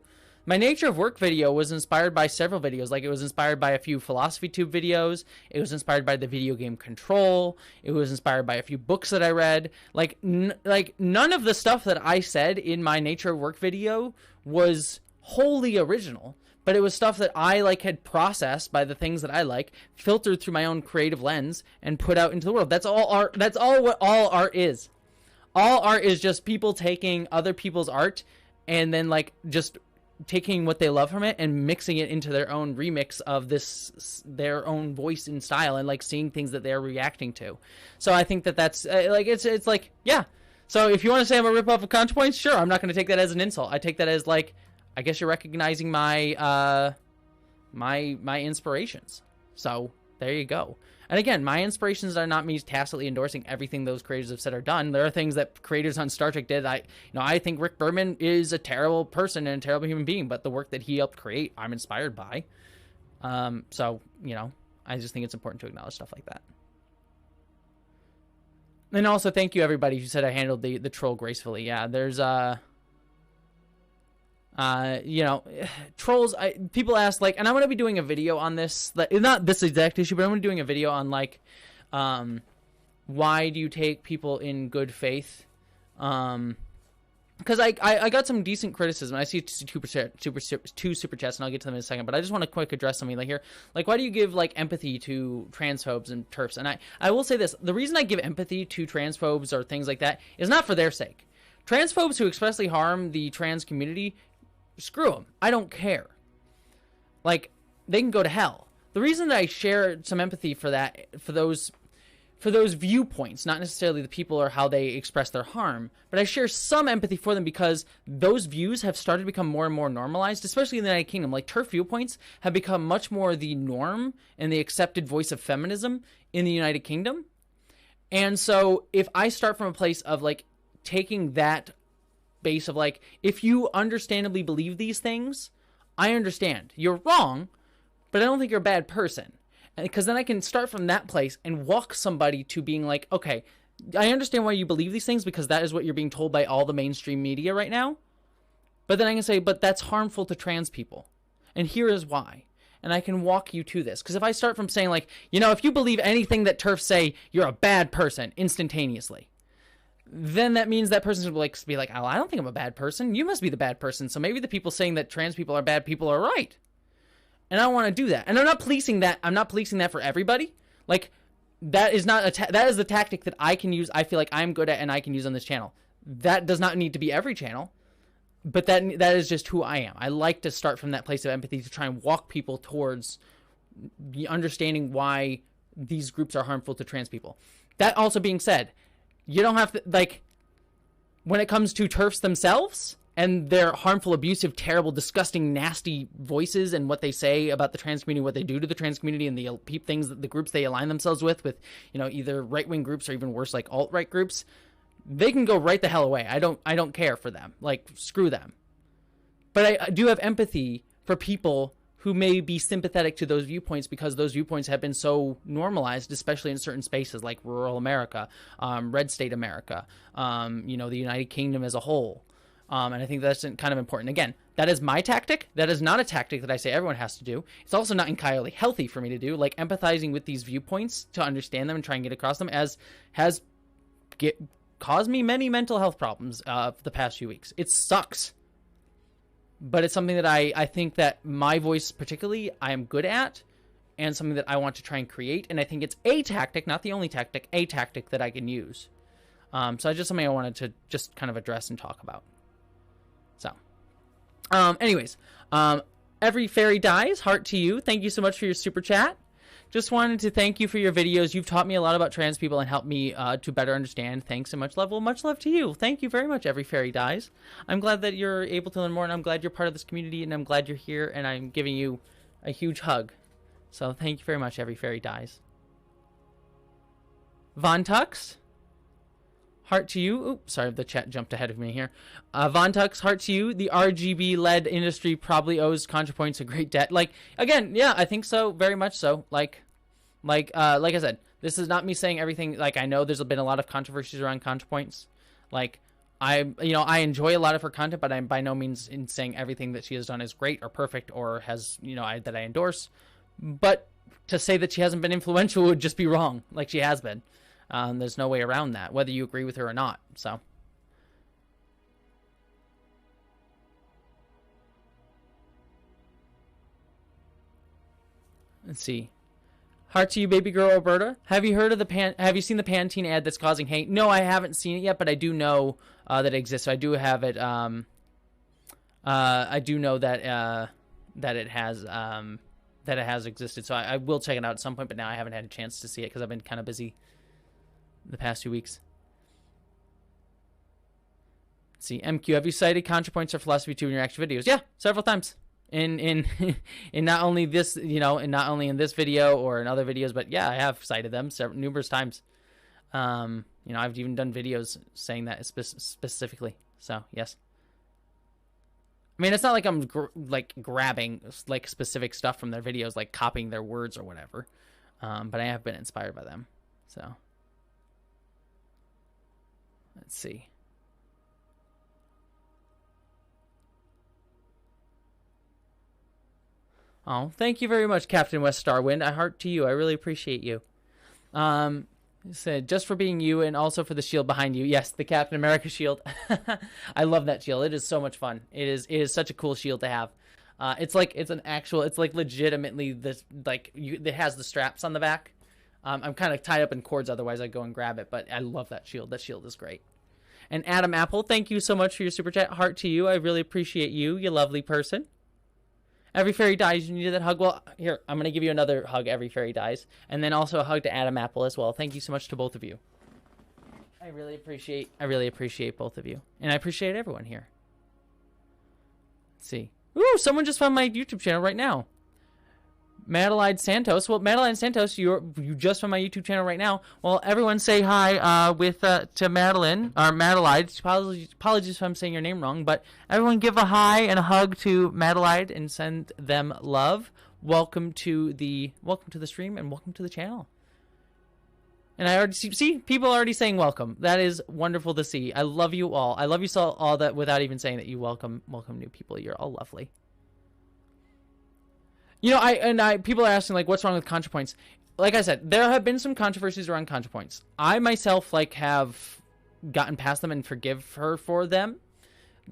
was inspired by several videos. Like, it was inspired by a few Philosophy Tube videos. It was inspired by the video game Control. It was inspired by a few books that I read. Like, none of the stuff that I said in my Nature of Work video was wholly original, but it was stuff that I had processed by the things that I like, filtered through my own creative lens, and put out into the world. That's all art. That's all what all art is. All art is just people taking other people's art and then just taking what they love from it and mixing it into their own remix of their own voice and style, and seeing things that they're reacting to. So I think that's it's yeah. So if you want to say I'm a ripoff of ContraPoints, sure, I'm not going to take that as an insult. I take that as I guess you're recognizing my my inspirations. So there you go. And again, my inspirations are not me tacitly endorsing everything those creators have said or done. There are things that creators on Star Trek did. I think Rick Berman is a terrible person and a terrible human being, but the work that he helped create, I'm inspired by. So I just think it's important to acknowledge stuff like that. And also, thank you everybody who said I handled the troll gracefully. Yeah, there's trolls. People ask and I'm going to be doing a video on this, not this exact issue, but I'm going to be doing a video on why do you take people in good faith? Because I got some decent criticism. I see two super chats, and I'll get to them in a second. But I just want to quick address something here. Why do you give empathy to transphobes and TERFs? And I will say this: the reason I give empathy to transphobes or things like that is not for their sake. Transphobes who expressly harm the trans community, screw them. I don't care. They can go to hell. The reason that I share some empathy for those viewpoints, not necessarily the people or how they express their harm, but I share some empathy for them because those views have started to become more and more normalized, especially in the United Kingdom. TERF viewpoints have become much more the norm and the accepted voice of feminism in the United Kingdom. And so if I start from a place of taking that base of if you understandably believe these things, I understand you're wrong, but I don't think you're a bad person. Because then I can start from that place and walk somebody to being okay, I understand why you believe these things because that is what you're being told by all the mainstream media right now. But then I can say, but that's harmful to trans people. And here is why. And I can walk you to this. Because if I start from saying if you believe anything that TERFs say, you're a bad person instantaneously, then that means that person's going to be oh, I don't think I'm a bad person. You must be the bad person. So maybe the people saying that trans people are bad people are right. And I don't want to do that. And I'm not policing that. I'm not policing that for everybody. That is not that is the tactic that I can use. I feel like I'm good at and I can use on this channel. That does not need to be every channel. But that is just who I am. I like to start from that place of empathy to try and walk people towards understanding why these groups are harmful to trans people. That also being said, you don't have to when it comes to TERFs themselves and their harmful, abusive, terrible, disgusting, nasty voices and what they say about the trans community, what they do to the trans community, and the things that the groups they align themselves with either right-wing groups or even worse, alt-right groups, they can go right the hell away. I don't care for them. Screw them. But I do have empathy for people who may be sympathetic to those viewpoints because those viewpoints have been so normalized, especially in certain spaces like rural America, red state America, the United Kingdom as a whole. And I think that's kind of important. Again, that is my tactic. That is not a tactic that I say everyone has to do. It's also not entirely healthy for me to do. Empathizing with these viewpoints to understand them and try and get across them has caused me many mental health problems the past few weeks. It sucks. But it's something that I think that my voice particularly I am good at. and something that I want to try and create. And I think it's a tactic, not the only tactic, a tactic that I can use. So it's just something I wanted to just kind of address and talk about. So, anyways, Every Fairy Dies, heart to you. Thank you so much for your super chat. Just wanted to thank you for your videos. You've taught me a lot about trans people and helped me to better understand. Thanks so much, love. Well, much love to you. Thank you very much, Every Fairy Dies. I'm glad that you're able to learn more, and I'm glad you're part of this community, and I'm glad you're here, and I'm giving you a huge hug. So thank you very much, Every Fairy Dies. Von Tux, heart to you. Oops, sorry, the chat jumped ahead of me here. Von Tux, heart to you. The RGB-led industry probably owes ContraPoints a great debt. Like, again, yeah, I think so, very much so. Like I said, this is not me saying everything. Like, I know there's been a lot of controversies around ContraPoints. Like, I enjoy a lot of her content, but I'm by no means in saying everything that she has done is great or perfect or has, that I endorse. But to say that she hasn't been influential would just be wrong, like she has been. There's no way around that, whether you agree with her or not. So, let's see. Heart to you, baby girl Alberta. Have you heard of have you seen the Pantene ad that's causing hate? No, I haven't seen it yet, but I do know that it exists. So I do have it. I do know that it has existed. So I will check it out at some point. But now I haven't had a chance to see it because I've been kind of busy the past 2 weeks. Let's see, MQ, have you cited ContraPoints or Philosophy 2 in your action videos? Yeah, several times. In not only this, and not only in this video or in other videos, but yeah, I have cited them numerous times. I've even done videos saying that specifically. So yes. I mean, it's not like I'm grabbing like specific stuff from their videos, like copying their words or whatever. But I have been inspired by them. So let's see. Oh, thank you very much, Captain West Starwind. I heart to you. I really appreciate you. Said just for being you and also for the shield behind you. Yes, the Captain America shield. I love that shield. It is so much fun. It is such a cool shield to have. It's like legitimately this, it has the straps on the back. I'm kind of tied up in cords, otherwise I'd go and grab it, but I love that shield. That shield is great. And Adam Apple, thank you so much for your super chat. Heart to you. I really appreciate you, you lovely person. Every Fairy Dies, you needed that hug. Well, here, I'm going to give you another hug, Every Fairy Dies. And then also a hug to Adam Apple as well. Thank you so much to both of you. I really appreciate both of you. And I appreciate everyone here. Let's see. Ooh, someone just found my YouTube channel right now. Madeline Santos. Well, Madeline Santos, you just found my YouTube channel right now. Well, everyone say hi to Madeline or Madeline. Apologies if I'm saying your name wrong, but everyone give a hi and a hug to Madeline and send them love. Welcome to the stream and welcome to the channel. And I already see people already saying welcome. That is wonderful to see. I love you all. I love you all that without even saying that you welcome new people. You're all lovely. People are asking, like, what's wrong with ContraPoints? Like I said, there have been some controversies around ContraPoints. I myself, have gotten past them and forgive her for them.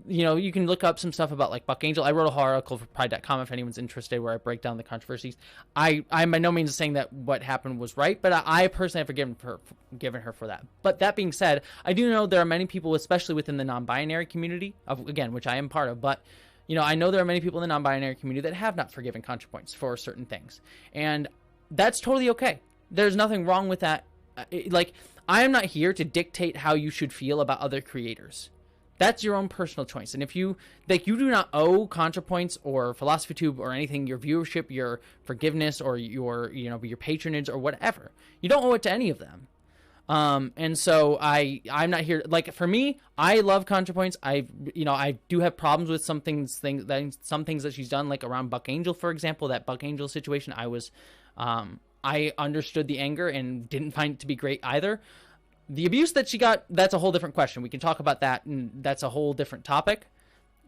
You can look up some stuff about, Buck Angel. I wrote a whole article for Pride.com if anyone's interested where I break down the controversies. I'm by no means saying that what happened was right, but I personally have forgiven her for that. But that being said, I do know there are many people, especially within the non-binary community, which I am part of, but I know there are many people in the non-binary community that have not forgiven ContraPoints for certain things. And that's totally okay. There's nothing wrong with that. I am not here to dictate how you should feel about other creators. That's your own personal choice. And if you do not owe ContraPoints or Philosophy Tube or anything, your viewership, your forgiveness, or your patronage or whatever, you don't owe it to any of them. And so I'm not here, for me, I love ContraPoints. I do have problems with some things that she's done, like around Buck Angel, for example, that Buck Angel situation. I understood the anger and didn't find it to be great either. The abuse that she got, that's a whole different question. We can talk about that, and that's a whole different topic.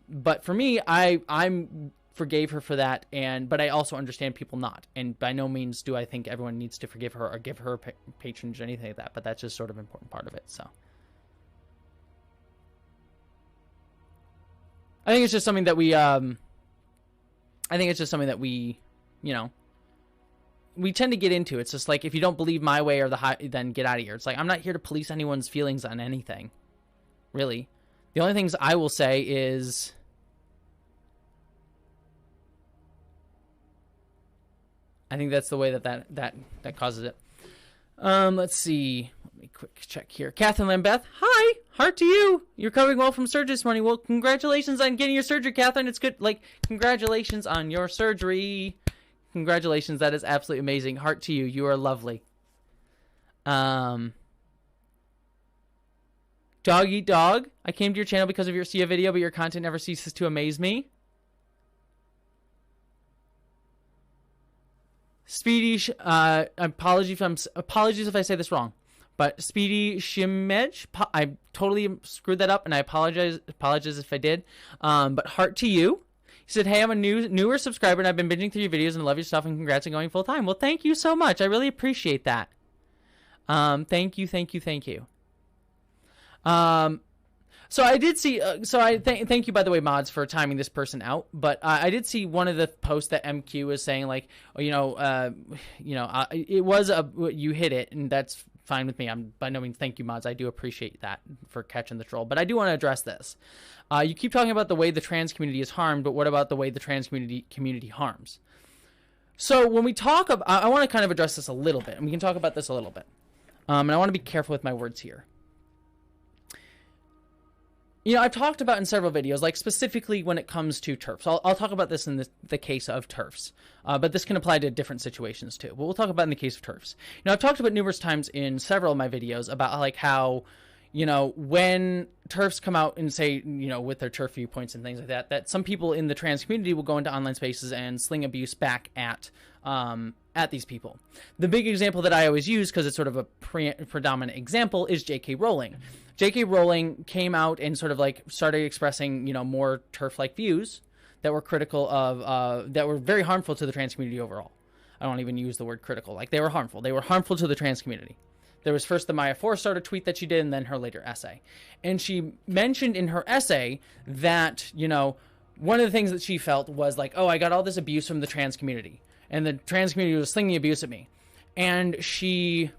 But for me, I'm forgave her for that, but I also understand people not. And by no means do I think everyone needs to forgive her or give her patronage or anything like that. But that's just sort of an important part of it. So I think it's just something that we, we tend to get into. It's just like, if you don't believe my way or then get out of here. It's like, I'm not here to police anyone's feelings on anything, really. The only things I will say is, I think that's the way that causes it. Let's see. Let me quick check here. Catherine Lambeth, hi, heart to you. You're recovering well from surgery this morning. Well, congratulations on getting your surgery, Catherine. It's good. Like, congratulations on your surgery. Congratulations. That is absolutely amazing. Heart to you. You are lovely. Dog Eat Dog. I came to your channel because of your Sia video, but your content never ceases to amaze me. Speedy, apologies if I say this wrong, but Speedy Shimej, I totally screwed that up, and I apologize if I did. But heart to you. He said, hey, I'm a newer subscriber, and I've been binging through your videos, and I love your stuff, and congrats on going full time. Well, thank you so much. I really appreciate that. Thank you. So I did see, thank you, by the way, mods, for timing this person out. But I did see one of the posts that MQ was saying, like, it was you hit it, and that's fine with me. I'm by no means, thank you, mods. I do appreciate that for catching the troll. But I do want to address this. You keep talking about the way the trans community is harmed, but what about the way the trans community harms? So when we talk about, I want to kind of address this a little bit, and we can talk about this a little bit. And I want to be careful with my words here. I've talked about in several videos, like specifically when it comes to TERFs. I'll talk about this in the case of TERFs, but this can apply to different situations too. But we'll talk about in the case of TERFs. I've talked about numerous times in several of my videos about like how, when TERFs come out and say, with their TERF viewpoints and things like that, that some people in the trans community will go into online spaces and sling abuse back at these people. The big example that I always use, because it's sort of a predominant example, is J.K. Rowling. J.K. Rowling came out and sort of like started expressing, more TERF-like views that were critical of, that were very harmful to the trans community overall. I don't even use the word critical. Like, they were harmful. They were harmful to the trans community. There was first the Maya Force-starter tweet that she did, and then her later essay. And she mentioned in her essay that, one of the things that she felt was like, oh, I got all this abuse from the trans community, and the trans community was slinging abuse at me. And she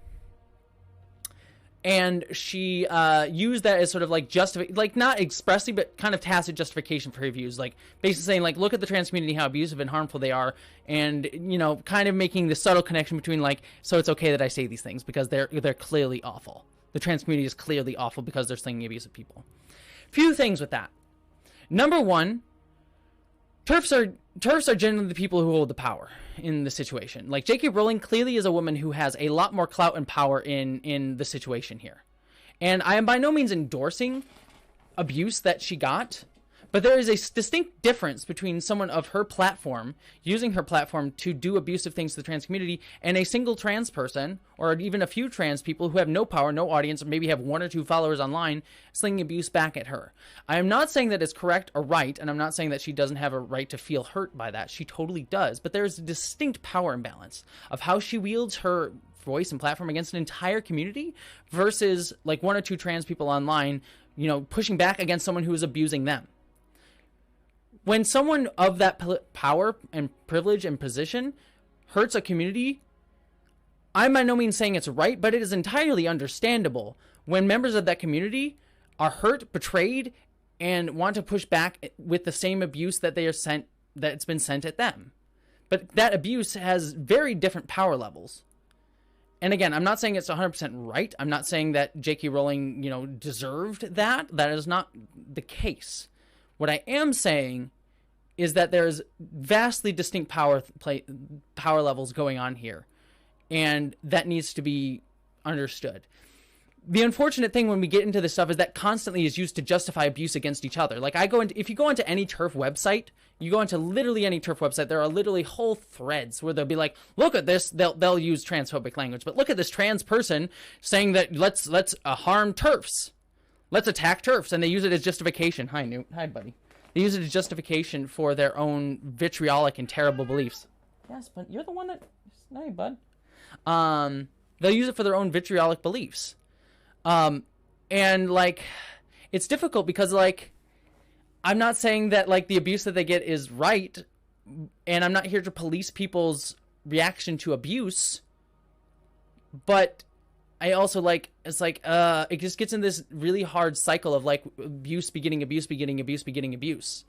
used that as sort of like like not expressly, but kind of tacit justification for her views, like basically saying like, look at the trans community, how abusive and harmful they are, and kind of making the subtle connection between like, so it's okay that I say these things because they're clearly awful. The trans community is clearly awful because they're slinging abusive people. Few things with that. Number one, TERFs are generally the people who hold the power in the situation. Like, J.K. Rowling clearly is a woman who has a lot more clout and power in the situation here. And I am by no means endorsing abuse that she got, but there is a distinct difference between someone of her platform, using her platform to do abusive things to the trans community, and a single trans person, or even a few trans people who have no power, no audience, or maybe have 1 or 2 followers online, slinging abuse back at her. I am not saying that it's correct or right, and I'm not saying that she doesn't have a right to feel hurt by that. She totally does, but there's a distinct power imbalance of how she wields her voice and platform against an entire community versus like 1 or 2 trans people online, pushing back against someone who is abusing them. When someone of that power and privilege and position hurts a community, I'm by no means saying it's right, but it is entirely understandable when members of that community are hurt, betrayed, and want to push back with the same abuse that it's been sent at them. But that abuse has very different power levels. And again, I'm not saying it's 100% right. I'm not saying that J.K. Rowling, deserved that. That is not the case. What I am saying is that there's vastly distinct power levels going on here, and that needs to be understood. The unfortunate thing when we get into this stuff is that constantly is used to justify abuse against each other. Like, if you go into any TERF website, you go into literally any TERF website, there are literally whole threads where they'll be like, look at this, they'll use transphobic language, but look at this trans person saying that let's harm TERFs. Let's attack TERFs, and they use it as justification. Hi, Newt. Hi, buddy. They use it as justification for their own vitriolic and terrible beliefs. Yes, but you're the one that... Hey, bud. They'll use it for their own vitriolic beliefs. And, like, it's difficult because, like, I'm not saying that, like, the abuse that they get is right, and I'm not here to police people's reaction to abuse, but I also like, it's like, it just gets in this really hard cycle of like abuse beginning abuse beginning abuse beginning abuse.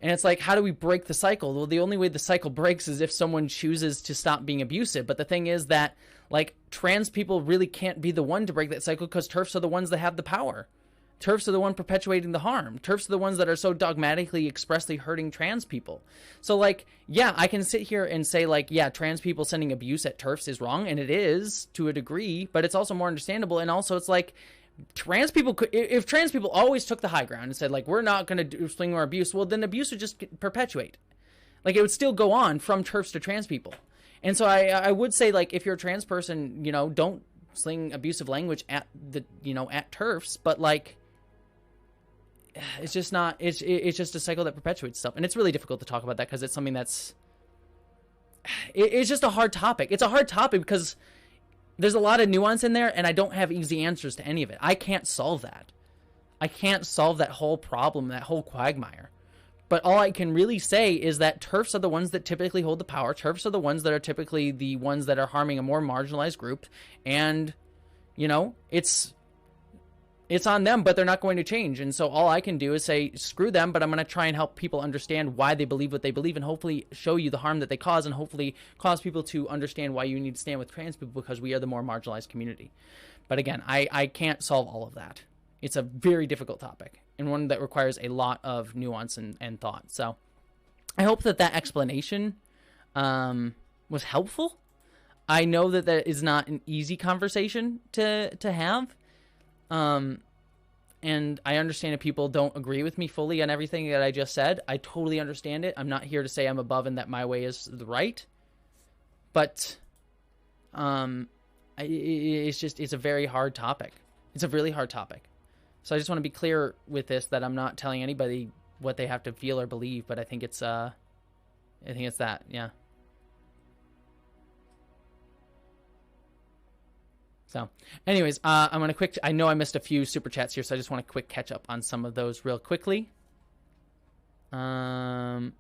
And it's like, how do we break the cycle? Well, the only way the cycle breaks is if someone chooses to stop being abusive. But the thing is that, like, trans people really can't be the one to break that cycle, because TERFs are the ones that have the power. TERFs are the one perpetuating the harm. TERFs are the ones that are so dogmatically, expressly hurting trans people. So, like, yeah, I can sit here and say, like, yeah, trans people sending abuse at TERFs is wrong, and it is, to a degree, but it's also more understandable. And also, it's like, trans people could, if trans people always took the high ground and said, like, we're not going to swing more abuse, well, then abuse would just perpetuate. Like, it would still go on from TERFs to trans people. And so I would say, like, if you're a trans person, you know, don't sling abusive language at the, you know, at TERFs, but, like, it's just not, it's just a cycle that perpetuates stuff. And it's really difficult to talk about that, because it's something that's, it's just a hard topic. It's a hard topic because there's a lot of nuance in there, and I don't have easy answers to any of it. I can't solve that. I can't solve that whole problem, that whole quagmire. But all I can really say is that TERFs are the ones that typically hold the power. TERFs are the ones that are typically the ones that are harming a more marginalized group. And, you know, it's on them, but they're not going to change. And so all I can do is say, screw them, but I'm going to try and help people understand why they believe what they believe, and hopefully show you the harm that they cause, and hopefully cause people to understand why you need to stand with trans people, because we are the more marginalized community. But again, I can't solve all of that. It's a very difficult topic, and one that requires a lot of nuance and thought. So I hope that that explanation was helpful. I know that that is not an easy conversation to have. And I understand if people don't agree with me fully on everything that I just said. I totally understand it. I'm not here to say I'm above and that my way is the right. But it's a very hard topic. It's a really hard topic. So I just want to be clear with this, that I'm not telling anybody what they have to feel or believe, but I think it's that, yeah. So, anyways, I'm going to I know I missed a few super chats here, so I just want to quick catch up on some of those real quickly. Let's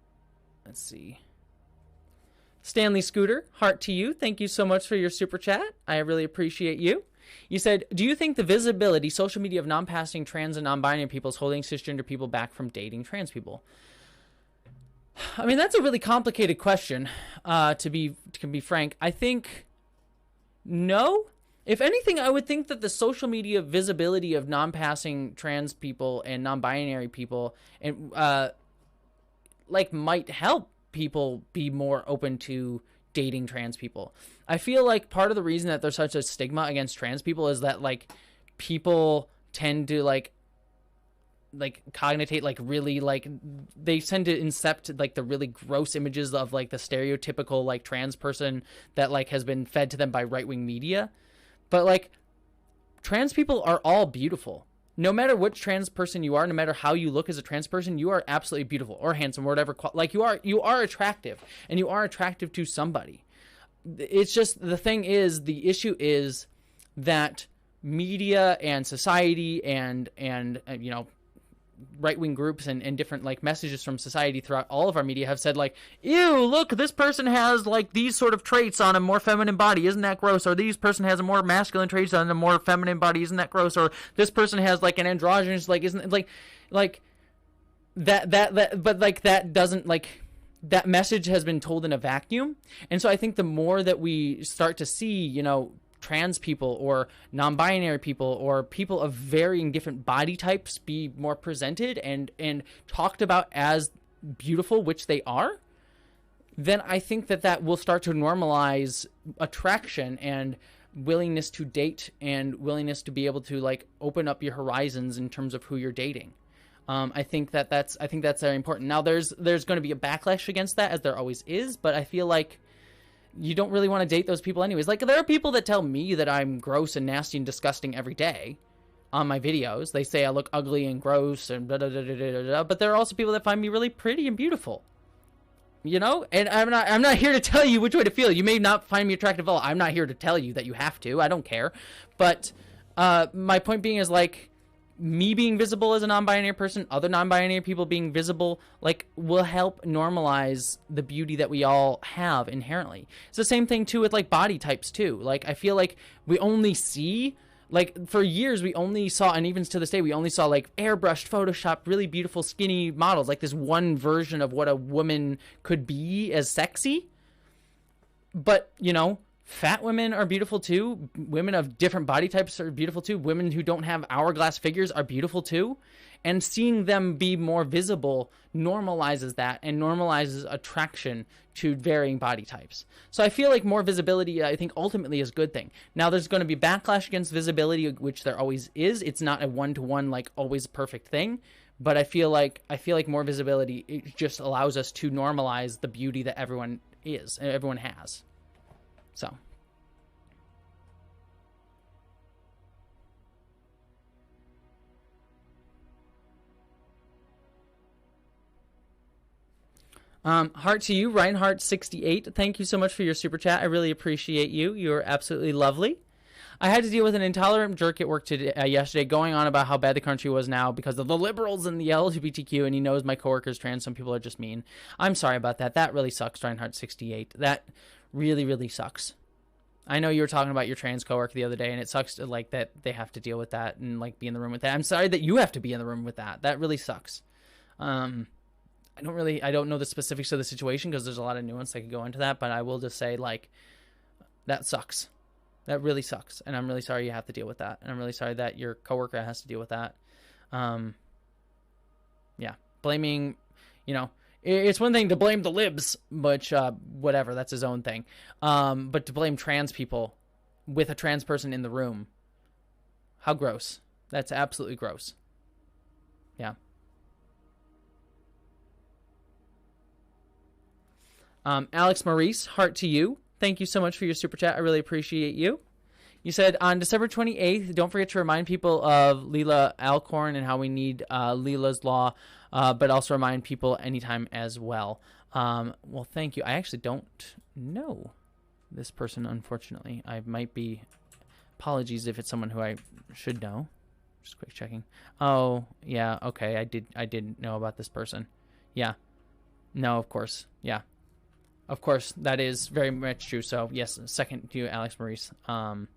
see. Stanley Scooter, heart to you. Thank you so much for your super chat. I really appreciate you. You said, do you think the visibility, social media, of non-passing trans and non-binary people is holding cisgender people back from dating trans people? I mean, that's a really complicated question, to be frank. I think no. If anything, I would think that the social media visibility of non-passing trans people and non-binary people and like might help people be more open to dating trans people. I feel like part of the reason that there's such a stigma against trans people is that, like, people tend to like cognitate, like, really, like, they tend to incept, like, the really gross images of, like, the stereotypical, like, trans person that, like, has been fed to them by right-wing media. But, like, trans people are all beautiful. No matter which trans person you are, no matter how you look as a trans person, you are absolutely beautiful or handsome or whatever. Like, you are attractive, and you are attractive to somebody. It's just, the thing is, the issue is that media and society and you know, right-wing groups and different, like, messages from society throughout all of our media have said, like, ew, look, this person has, like, these sort of traits on a more feminine body, isn't that gross? Or this person has a more masculine traits on a more feminine body, isn't that gross? Or this person has, like, an androgynous, like, isn't it, like that but, like, that doesn't, like, that message has been told in a vacuum. And so I think the more that we start to see, you know, trans people or non-binary people or people of varying different body types be more presented and talked about as beautiful, which they are, then I think that will start to normalize attraction and willingness to date and willingness to be able to, like, open up your horizons in terms of who you're dating. I think that's very important. Now there's going to be a backlash against that, as there always is, but I feel like you don't really want to date those people anyways. Like, there are people that tell me that I'm gross and nasty and disgusting every day on my videos. They say I look ugly and gross and blah, blah, blah, blah, blah, blah. But there are also people that find me really pretty and beautiful. You know? And I'm not here to tell you which way to feel. You may not find me attractive at all. I'm not here to tell you that you have to. I don't care. But my point being is, like, me being visible as a non-binary person, other non-binary people being visible, like, will help normalize the beauty that we all have inherently. It's the same thing too with like body types too. Like, I feel like we only see, like, for years we only saw, and even to this day we only saw like airbrushed, photoshopped, really beautiful skinny models, like this one version of what a woman could be as sexy. But, you know, fat women are beautiful too. Women of different body types are beautiful too. Women who don't have hourglass figures are beautiful too. And seeing them be more visible normalizes that and normalizes attraction to varying body types. So I feel like more visibility, I think, ultimately is a good thing. Now, there's going to be backlash against visibility, which there always is. It's not a one-to-one, like, always perfect thing. But I feel like more visibility, it just allows us to normalize the beauty that everyone is and everyone has. So. Heart to you, Reinhardt68. Thank you so much for your super chat. I really appreciate you. You're absolutely lovely. I had to deal with an intolerant jerk at work today, yesterday, going on about how bad the country was now because of the liberals and the LGBTQ, and he knows my coworker's trans. Some people are just mean. I'm sorry about that. That really sucks, Reinhardt68. That really, really sucks. I know you were talking about your trans coworker the other day, and it sucks to, like, that they have to deal with that and, like, be in the room with that. I'm sorry that you have to be in the room with that. That really sucks. I don't know the specifics of the situation because there's a lot of nuance that could go into that, but I will just say, like, that sucks. That really sucks, and I'm really sorry you have to deal with that, and I'm really sorry that your coworker has to deal with that. Yeah, blaming, you know, it's one thing to blame the libs, which, whatever, that's his own thing. But to blame trans people with a trans person in the room, how gross. That's absolutely gross. Yeah. Alex Maurice, heart to you. Thank you so much for your super chat. I really appreciate you. You said, on December 28th, don't forget to remind people of Leela Alcorn and how we need Leela's Law, but also remind people anytime as well. Well, thank you. I actually don't know this person, unfortunately. I might be... Apologies if it's someone who I should know. Just quick checking. Oh, yeah, okay. I did know about this person. Yeah. No, of course. Yeah. Of course, that is very much true. So, yes, second to you, Alex Maurice. For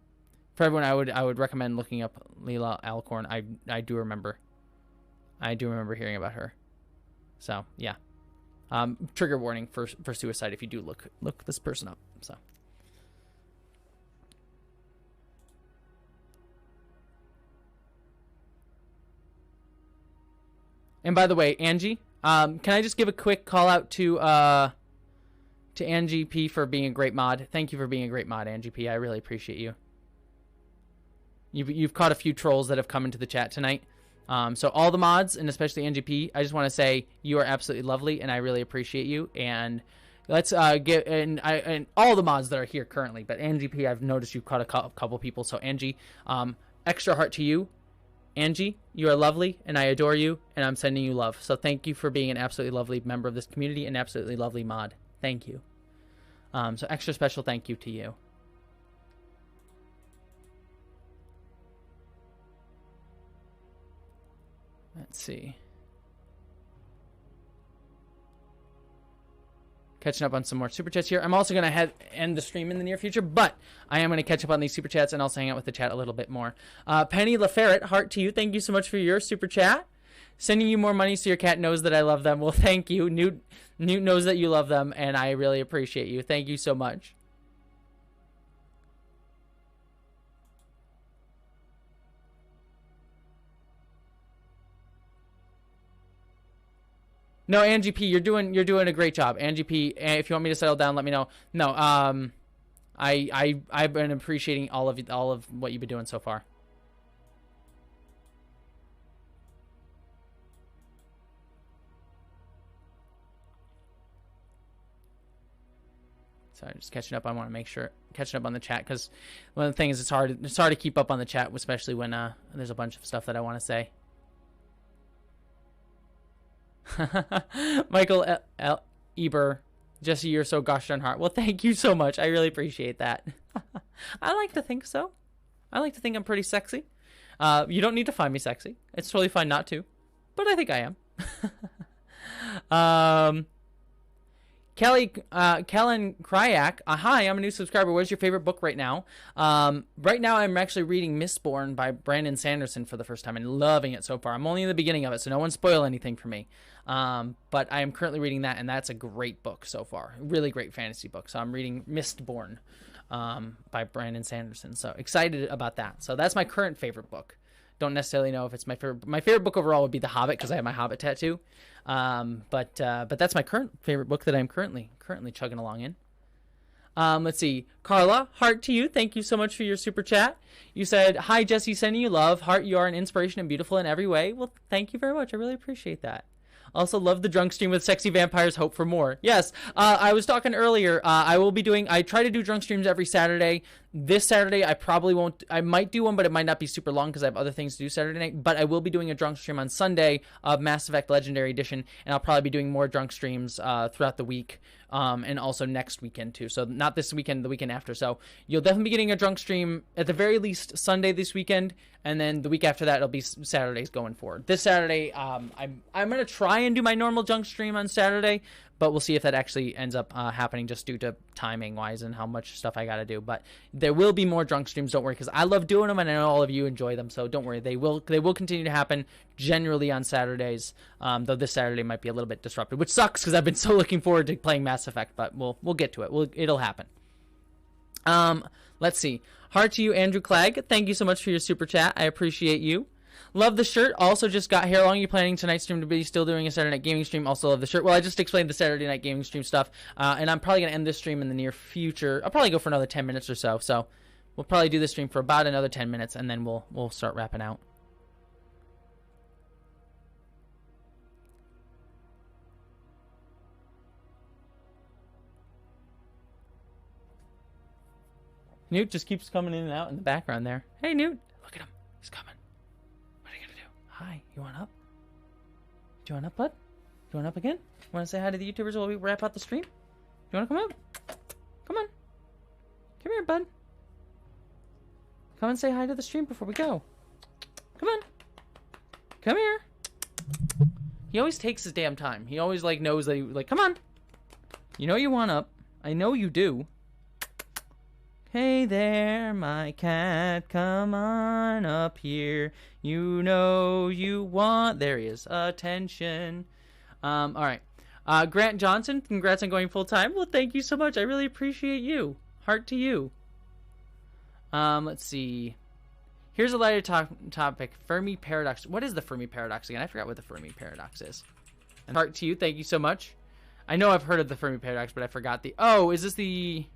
everyone, I would recommend looking up Leela Alcorn. I do remember. I do remember hearing about her. So, yeah. Trigger warning for suicide if you do look this person up. So. And by the way, Angie, can I just give a quick call out to Angie P for being a great mod. Thank you for being a great mod, Angie P. I really appreciate you. You've caught a few trolls that have come into the chat tonight. So all the mods, and especially Angie P, I just want to say you are absolutely lovely, and I really appreciate you. And let's get and all the mods that are here currently. But Angie P, I've noticed you've caught a couple people. So Angie, extra heart to you. Angie, you are lovely, and I adore you, and I'm sending you love. So thank you for being an absolutely lovely member of this community, and absolutely lovely mod. Thank you. So extra special thank you to you. Let's see. Catching up on some more super chats here. I'm also going to end the stream in the near future, but I am going to catch up on these super chats and also hang out with the chat a little bit more. Penny LaFerret, heart to you. Thank you so much for your super chat. Sending you more money so your cat knows that I love them. Well, thank you. Newt knows that you love them, and I really appreciate you. Thank you so much. No, Angie P, you're doing a great job. Angie P, if you want me to settle down, let me know. No, I've been appreciating all of what you've been doing so far. Sorry, just catching up. I want to make sure catching up on the chat because one of the things it's hard to keep up on the chat, especially when there's a bunch of stuff that I want to say. Michael Eber, Jessie, you're so gosh darn hard. Well, thank you so much. I really appreciate that. I like to think so. I like to think I'm pretty sexy. You don't need to find me sexy. It's totally fine not to, but I think I am. Kellen Kryak, hi, I'm a new subscriber. What's your favorite book right now? Right now I'm actually reading Mistborn by Brandon Sanderson for the first time and loving it so far. I'm only in the beginning of it, so no one spoil anything for me. But I am currently reading that, and that's a great book so far. Really great fantasy book. So I'm reading Mistborn by Brandon Sanderson. So excited about that. So that's my current favorite book. Don't necessarily know if it's my favorite. My favorite book overall would be The Hobbit because I have my Hobbit tattoo. But that's my current favorite book that I'm currently chugging along in. Let's see. Carla, heart to you. Thank you so much for your super chat. You said, hi, Jessie, sending you love. Heart, you are an inspiration and beautiful in every way. Well, thank you very much. I really appreciate that. Also, love the drunk stream with sexy vampires. Hope for more. Yes, I was talking earlier. I try to do drunk streams every Saturday. This Saturday, I probably won't. I might do one, but it might not be super long because I have other things to do Saturday night. But I will be doing a drunk stream on Sunday of Mass Effect Legendary Edition, and I'll probably be doing more drunk streams throughout the week. And also next weekend too. So not this weekend, the weekend after. So you'll definitely be getting a drunk stream at the very least Sunday this weekend, and then the week after that it'll be Saturdays going forward. This Saturday, I'm gonna try and do my normal drunk stream on Saturday, but we'll see if that actually ends up happening just due to timing wise and how much stuff I gotta do. But there will be more drunk streams. Don't worry, because I love doing them and I know all of you enjoy them. So don't worry, they will continue to happen generally on Saturdays. Though this Saturday might be a little bit disrupted, which sucks because I've been so looking forward to playing Mass Effect. But we'll get to it. It'll happen. Let's see. Heart to you, Andrew Clegg. Thank you so much for your super chat. I appreciate you. Love the shirt. Also just got here. How long are you planning tonight's stream to be? Still doing a Saturday night gaming stream. Also love the shirt. Well, I just explained the Saturday night gaming stream stuff. And I'm probably going to end this stream in the near future. I'll probably go for another 10 minutes or so. So we'll probably do this stream for about another 10 minutes and then we'll start wrapping out. Newt just keeps coming in and out in the background there. Hey, Newt. Look at him. He's coming. What are you going to do? Hi. You want up? Do you want up, bud? You want up again? You want to say hi to the YouTubers while we wrap out the stream? You want to come up? Come on. Come here, bud. Come and say hi to the stream before we go. Come on. Come here. He always takes his damn time. He always, knows that come on. You know you want up. I know you do. Hey there, my cat, come on up here. You know you want... There he is. Attention. All right. Grant Johnson, congrats on going full-time. Well, thank you so much. I really appreciate you. Heart to you. Let's see. Here's a lighter topic. Fermi Paradox. What is the Fermi Paradox again? I forgot what the Fermi Paradox is. And heart to you. Thank you so much. I know I've heard of the Fermi Paradox, but I forgot the... Oh, is this the...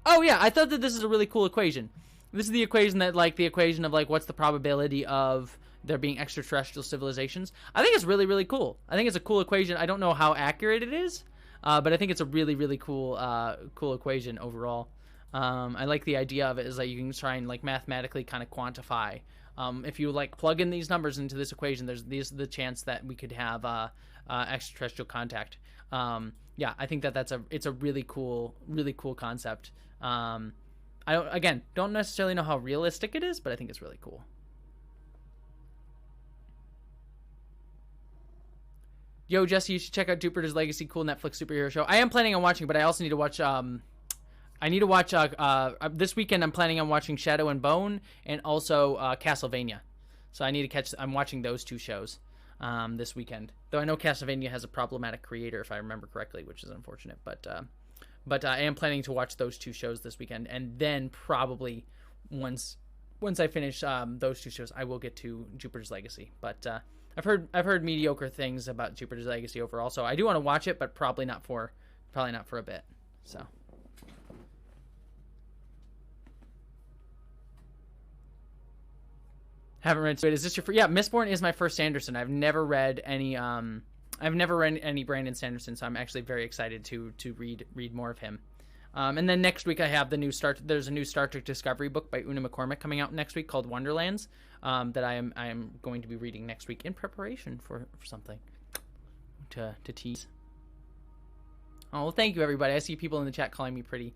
Oh, yeah, I thought that this is a really cool equation. This is the equation that, the equation of, what's the probability of there being extraterrestrial civilizations. I think it's really, really cool. I think it's a cool equation. I don't know how accurate it is, but I think it's a really, really cool cool equation overall. I like the idea of it is that you can try and, mathematically kind of quantify. If you, plug in these numbers into this equation, there's the chance that we could have extraterrestrial contact. Yeah, I think it's a really cool concept. I don't necessarily know how realistic it is, but I think it's really cool. Yo, Jesse, you should check out Jupiter's Legacy, cool Netflix superhero show. I am planning on watching, but I also need to watch, this weekend I'm planning on watching Shadow and Bone and also Castlevania. So I'm watching those two shows this weekend. Though I know Castlevania has a problematic creator, if I remember correctly, which is unfortunate, but I am planning to watch those two shows this weekend, and then probably once I finish those two shows, I will get to Jupiter's Legacy. But I've heard mediocre things about Jupiter's Legacy overall, so I do want to watch it, but probably not for a bit. So. Haven't read. Wait, is this your? Yeah, Mistborn is my first Sanderson. I've never read any. Brandon Sanderson, so I'm actually very excited to read more of him. And then next week I have there's a new Star Trek Discovery book by Una McCormick coming out next week called Wonderlands that I am going to be reading next week in preparation for something to tease. Oh, well, thank you everybody. I see people in the chat calling me pretty,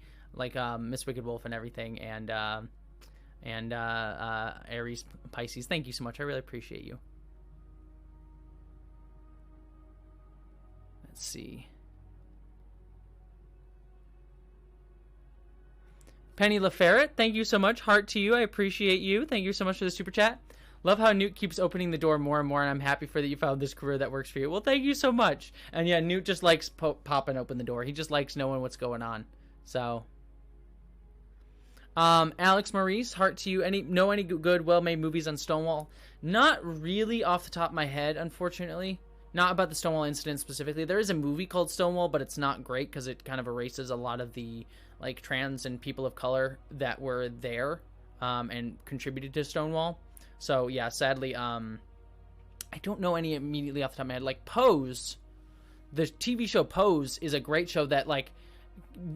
Miss Wicked Wolf and everything, and And Aries, Pisces, thank you so much. I really appreciate you. Let's see. Penny LaFerret, thank you so much. Heart to you. I appreciate you. Thank you so much for the super chat. Love how Newt keeps opening the door more and more, and I'm happy for that you found this career that works for you. Well, thank you so much. And yeah, Newt just likes popping open the door. He just likes knowing what's going on. So, Alex Maurice, heart to you. Any good, well-made movies on Stonewall? Not really off the top of my head, unfortunately. Not about the Stonewall incident specifically. There is a movie called Stonewall, but it's not great because it kind of erases a lot of the like trans and people of color that were there and contributed to Stonewall. So yeah, sadly, I don't know any immediately off the top of my head. Like Pose, the TV show Pose is a great show that like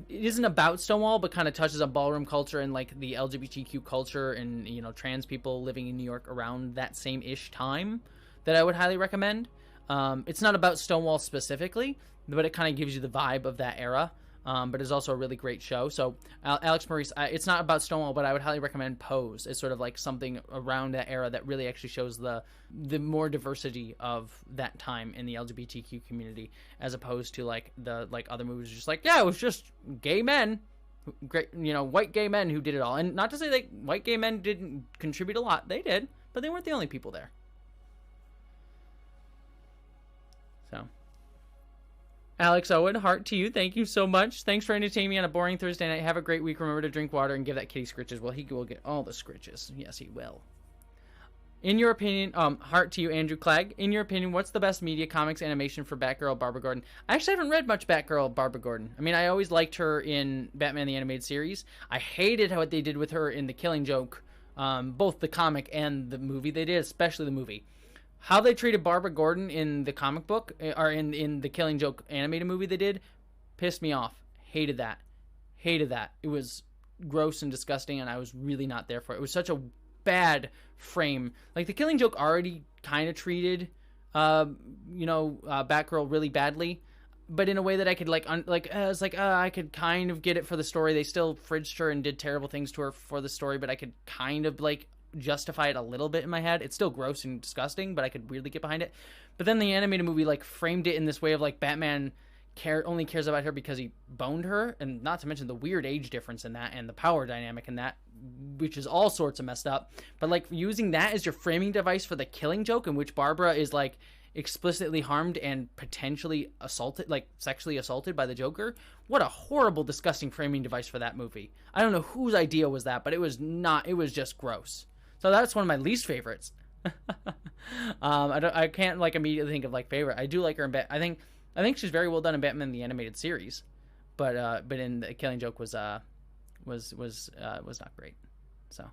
it isn't about Stonewall, but kind of touches on ballroom culture and like the LGBTQ culture and, you know, trans people living in New York around that same-ish time that I would highly recommend. It's not about Stonewall specifically, but it kind of gives you the vibe of that era. But it's also a really great show. So Alex Maurice, it's not about Stonewall, but I would highly recommend Pose. It's sort of like something around that era that really actually shows the more diversity of that time in the LGBTQ community, as opposed to like the like other movies just like, yeah, it was just gay men, great, you know, white gay men who did it all. And not to say that white gay men didn't contribute a lot, they did, but they weren't the only people there. So Alex Owen, heart to you. Thank you so much. Thanks for entertaining me on a boring Thursday night. Have a great week. Remember to drink water and give that kitty scritches. Well, he will get all the scritches. Yes, he will. In your opinion, heart to you, Andrew Clegg. In your opinion, what's the best media, comics, animation for Batgirl, Barbara Gordon? I actually haven't read much Batgirl, Barbara Gordon. I mean, I always liked her in Batman the Animated Series. I hated what they did with her in The Killing Joke, both the comic and the movie they did, especially the movie. How they treated Barbara Gordon in the comic book, or in the Killing Joke animated movie they did, pissed me off. Hated that. Hated that. It was gross and disgusting, and I was really not there for it. It was such a bad frame. Like, the Killing Joke already kind of treated, Batgirl really badly, but in a way that I could, I could kind of get it for the story. They still fridged her and did terrible things to her for the story, but I could kind of, justify it a little bit in my head. It's still gross and disgusting, but I could really get behind it. But then the animated movie framed it in this way of Batman only cares about her because he boned her, and not to mention the weird age difference in that and the power dynamic in that, which is all sorts of messed up. But using that as your framing device for the Killing Joke, in which Barbara is explicitly harmed and potentially assaulted, sexually assaulted by the Joker. What a horrible, disgusting framing device for that movie. I don't know whose idea was that, but it was just gross. So that's one of my least favorites. I can't immediately think of favorite. I do like her in I think she's very well done in Batman the Animated Series, but in the Killing Joke was not great. So,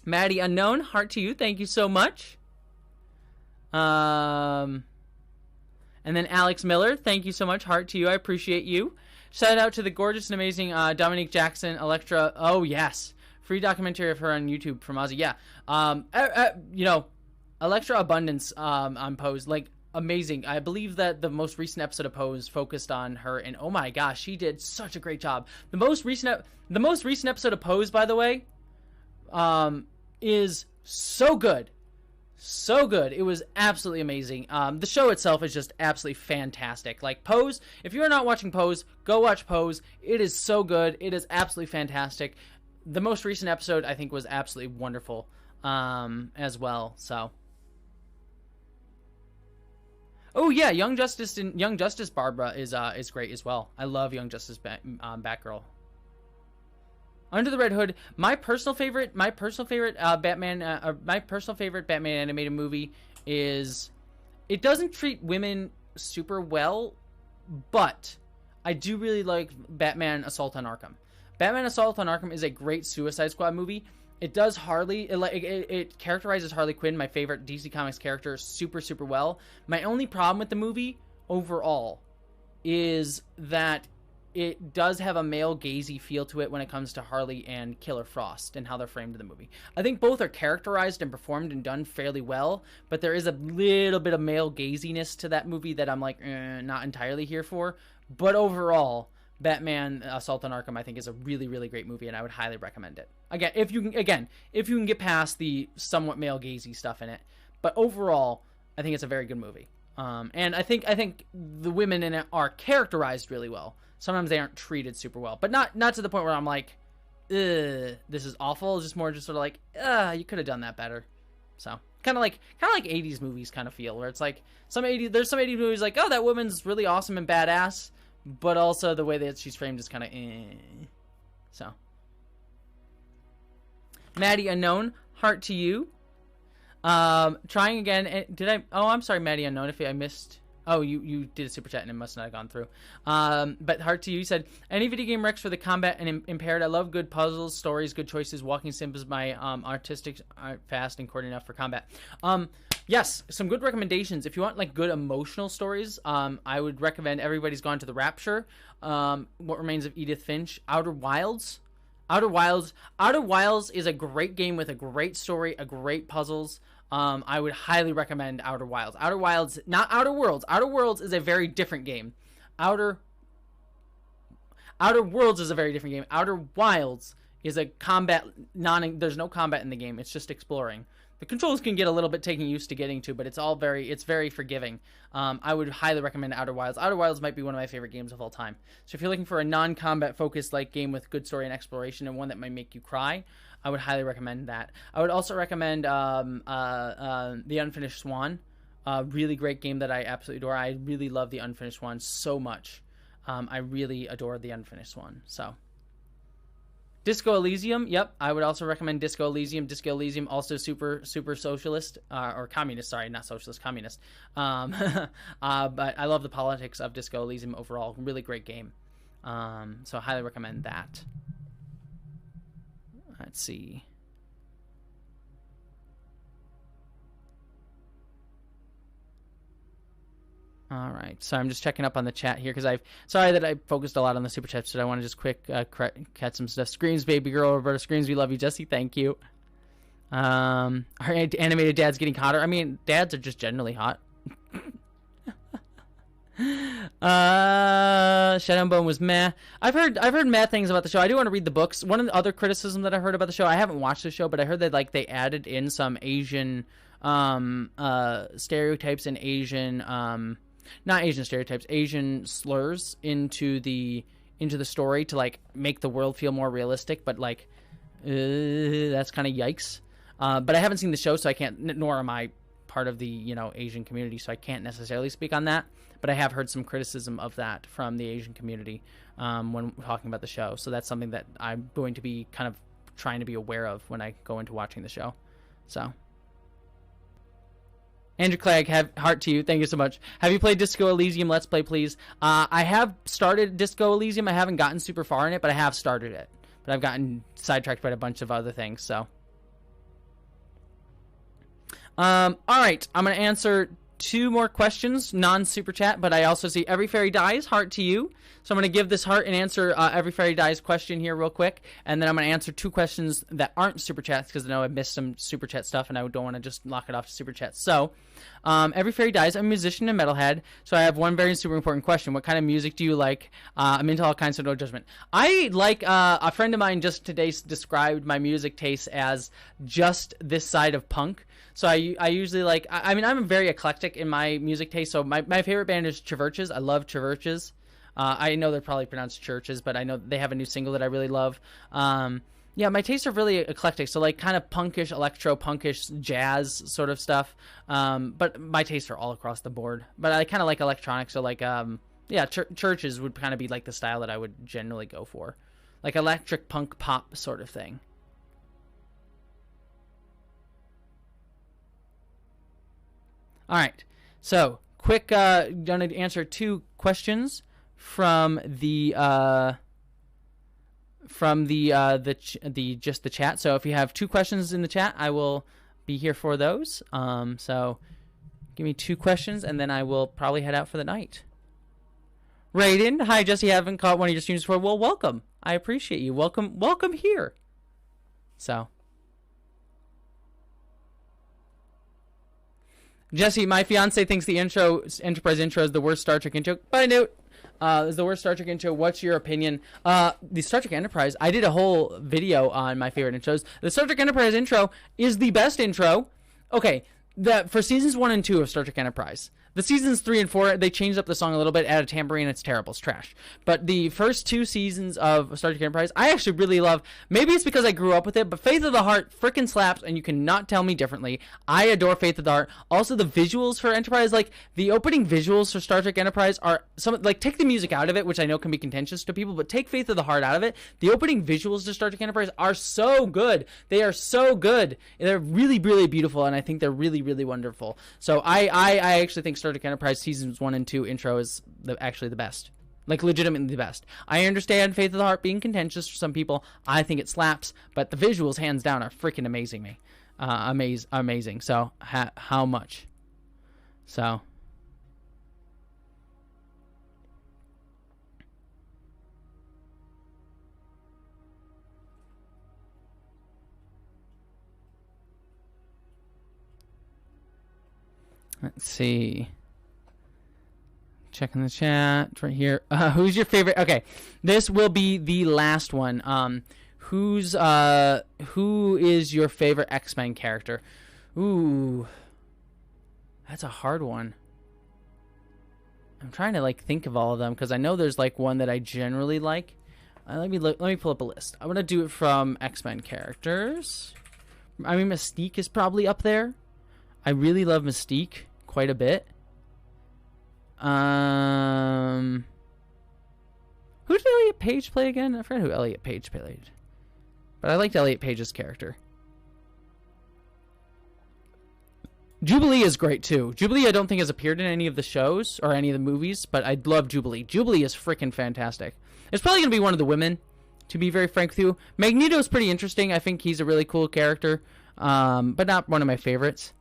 Maddie Unknown, heart to you. Thank you so much. And then Alex Miller, thank you so much. Heart to you. I appreciate you. Shout out to the gorgeous and amazing Dominique Jackson, Elektra. Oh yes. Free documentary of her on YouTube from Ozzy. Yeah. Elektra Abundance on Pose. Amazing. I believe that the most recent episode of Pose focused on her, and oh my gosh, she did such a great job. The most recent episode of Pose, by the way, is so good. So good. It was absolutely amazing. The show itself is just absolutely fantastic. Pose, if you're not watching Pose, go watch Pose. It is so good. It is absolutely fantastic. The most recent episode, I think, was absolutely wonderful as well. So, oh yeah, Young Justice Barbara is great as well. I love Young Justice Batgirl. Under the Red Hood, my personal favorite Batman animated movie is, it doesn't treat women super well, but I do really like Batman Assault on Arkham. Batman Assault on Arkham is a great Suicide Squad movie. It does it characterizes Harley Quinn, my favorite DC Comics character, super, super well. My only problem with the movie overall is that it does have a male gazy feel to it when it comes to Harley and Killer Frost and how they're framed in the movie. I think both are characterized and performed and done fairly well, but there is a little bit of male gaziness to that movie that I'm not entirely here for. But overall, Batman Assault on Arkham, I think, is a really, really great movie, and I would highly recommend it. Again, if you can get past the somewhat male gazy stuff in it, but overall, I think it's a very good movie. And I think the women in it are characterized really well. Sometimes they aren't treated super well, but not to the point where I'm like, ugh, this is awful. It's just more just sort of like, you could have done that better. So kind of like 80s movies kind of feel, where it's like there's some 80s movies like, oh, that woman's really awesome and badass, but also the way that she's framed is kind of So Maddie Unknown, heart to you. Trying again. Did I? Oh, I'm sorry, Maddie Unknown. If I missed. Oh, you did a super chat and it must not have gone through. But heart to you. You said, any video game wrecks for the combat and impaired. I love good puzzles, stories, good choices. Walking sim is my artistic, fast and coordinated enough for combat. Yes, some good recommendations. If you want like good emotional stories, I would recommend Everybody's Gone to the Rapture. What Remains of Edith Finch. Outer Wilds. Outer Wilds is a great game with a great story, a great puzzles. I would highly recommend Outer Wilds. Outer Wilds, not Outer Worlds. Outer Worlds is a very different game. Outer Worlds is a very different game. Outer Wilds is a combat, there's no combat in the game. It's just exploring. The controls can get a little bit taken used to getting to, but it's very forgiving. I would highly recommend Outer Wilds. Outer Wilds might be one of my favorite games of all time. So if you're looking for a non-combat focused like game with good story and exploration and one that might make you cry, I would highly recommend that. I would also recommend The Unfinished Swan. Really great game that I absolutely adore. I really love The Unfinished Swan so much. I really adore The Unfinished Swan. So Disco Elysium, yep. I would also recommend Disco Elysium. Disco Elysium, also super socialist, or communist, sorry, not socialist, communist. But I love the politics of Disco Elysium overall. Really great game. So I highly recommend that. Let's see. All right, so I'm just checking up on the chat here because sorry that I focused a lot on the super chats, but I want to just quick catch some stuff. Screams, baby girl, Roberta Screams, we love you, Jessie. Thank you. Our animated dads getting hotter. I mean, dads are just generally hot. Shadow and Bone was meh. I've heard meh things about the show. I do want to read the books. One of the other criticism that I heard about the show, I haven't watched the show, but I heard that they added in some Asian stereotypes and Asian not Asian stereotypes, Asian slurs into the story to make the world feel more realistic, but that's kind of yikes. But I haven't seen the show, so I can't, nor am I part of the Asian community, so I can't necessarily speak on that. But I have heard some criticism of that from the Asian community when talking about the show. So that's something that I'm going to be kind of trying to be aware of when I go into watching the show. So Andrew Clegg, heart to you. Thank you so much. Have you played Disco Elysium? Let's play, please. I have started Disco Elysium. I haven't gotten super far in it, but I have started it. But I've gotten sidetracked by a bunch of other things, so. All right. I'm going to answer 2 more questions, non-super chat, but I also see Every Fairy Dies, heart to you. So I'm going to give this heart and answer Every Fairy Dies question here real quick, and then I'm going to answer 2 questions that aren't super chats because I know I missed some super chat stuff and I don't want to just lock it off to super chats. So Every Fairy Dies, I'm a musician and metalhead, so I have one very super important question. What kind of music do you like? I'm into all kinds, so no judgment. I like, a friend of mine just today described my music taste as just this side of punk. So I usually like, I mean, I'm very eclectic in my music taste. So my favorite band is Chvrches. I love Chvrches. I know they're probably pronounced churches, but I know they have a new single that I really love. Yeah, my tastes are really eclectic. So kind of punkish, electro-punkish, jazz sort of stuff. But my tastes are all across the board. But I kind of like electronic. So yeah, Chvrches would kind of be the style that I would generally go for. Like electric punk pop sort of thing. All right, so quick, gonna answer 2 questions from the chat. So if you have 2 questions in the chat, I will be here for those. So give me 2 questions, and then I will probably head out for the night. Raiden, hi Jessie, haven't caught one of your streams before. Well, welcome. I appreciate you. Welcome here. So. Jessie, my fiance thinks the Enterprise intro is the worst Star Trek intro. Bye, Newt. Is the worst Star Trek intro. What's your opinion? The Star Trek Enterprise, I did a whole video on my favorite intros. The Star Trek Enterprise intro is the best intro. Okay, for seasons 1 and 2 of Star Trek Enterprise. The seasons 3 and 4, they changed up the song a little bit, added tambourine, it's terrible, it's trash. But the first 2 seasons of Star Trek Enterprise, I actually really love. Maybe it's because I grew up with it, but Faith of the Heart frickin' slaps, and you cannot tell me differently. I adore Faith of the Heart. Also, the visuals for Enterprise, like, the opening visuals for Star Trek Enterprise are, take the music out of it, which I know can be contentious to people, but take Faith of the Heart out of it. The opening visuals to Star Trek Enterprise are so good. They are so good. They're really, really beautiful, and I think they're really, really wonderful. So I actually think Star Trek Enterprise seasons 1 and 2 intro is actually the best, like legitimately the best. I understand Faith of the Heart being contentious for some people. I think it slaps, but the visuals hands down are freaking amazing. Amazing. So how much? So let's see. Checking the chat right here. Who's your favorite? Okay, this will be the last one. Who is your favorite X-Men character? Ooh, that's a hard one. I'm trying to think of all of them because I know there's one that I generally like. Let me pull up a list. I'm gonna do it from X-Men characters. I mean, Mystique is probably up there. I really love Mystique quite a bit. Who did Elliot Page play again? I forgot who Elliot Page played. But I liked Elliot Page's character. Jubilee is great too. Jubilee I don't think has appeared in any of the shows or any of the movies, but I love Jubilee. Jubilee is freaking fantastic. It's probably going to be one of the women, to be very frank with you. Magneto is pretty interesting. I think he's a really cool character, but not one of my favorites.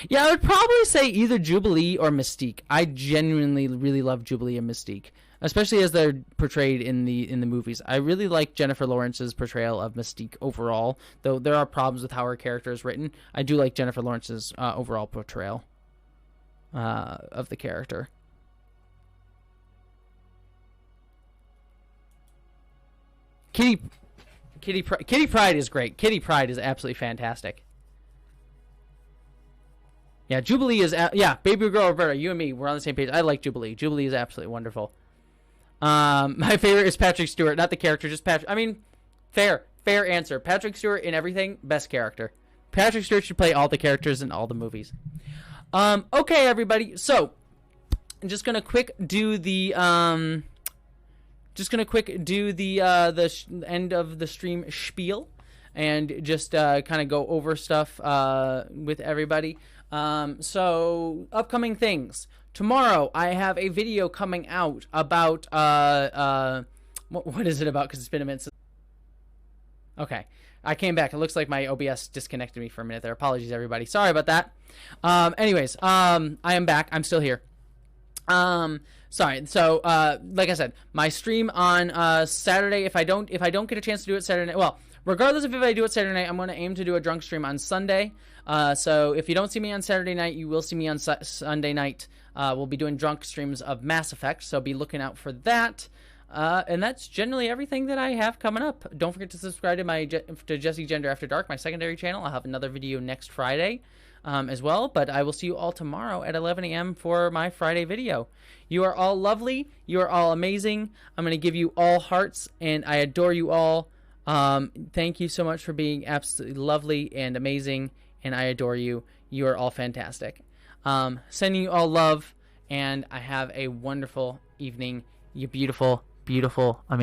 Yeah, I would probably say either Jubilee or Mystique. I genuinely really love Jubilee and Mystique, especially as they're portrayed in the movies. I really like Jennifer Lawrence's portrayal of Mystique overall, though there are problems with how her character is written. I do like Jennifer Lawrence's overall portrayal of the character. Kitty Pryde is great. Kitty Pryde is absolutely fantastic. Yeah, Jubilee is... Baby girl Roberta, you and me, we're on the same page. I like Jubilee. Jubilee is absolutely wonderful. My favorite is Patrick Stewart. Not the character, just Patrick. I mean, fair answer. Patrick Stewart in everything, best character. Patrick Stewart should play all the characters in all the movies. Okay, everybody. So, I'm just going to quick do the... end of the stream spiel. And just kind of go over stuff with everybody. So upcoming things. Tomorrow I have a video coming out about what is it about? Because it's been a minute. Okay, I came back. It looks like my OBS disconnected me for a minute there. Apologies, everybody. Sorry about that. Anyways, I am back. I'm still here. Sorry. So, like I said, my stream on Saturday. If I don't get a chance to do it Saturday night, well, regardless of if I do it Saturday night, I'm going to aim to do a drunk stream on Sunday. So if you don't see me on Saturday night, you will see me on Sunday night. We'll be doing drunk streams of Mass Effect, so be looking out for that. And that's generally everything that I have coming up. Don't forget to subscribe to Jessie Gender After Dark, my secondary channel. I'll have another video next Friday as well. But I will see you all tomorrow at 11 a.m. for my Friday video. You are all lovely. You are all amazing. I'm going to give you all hearts, and I adore you all. Thank you so much for being absolutely lovely and amazing, and I adore you. You are all fantastic. Sending you all love, and I have a wonderful evening. You beautiful, beautiful, amazing.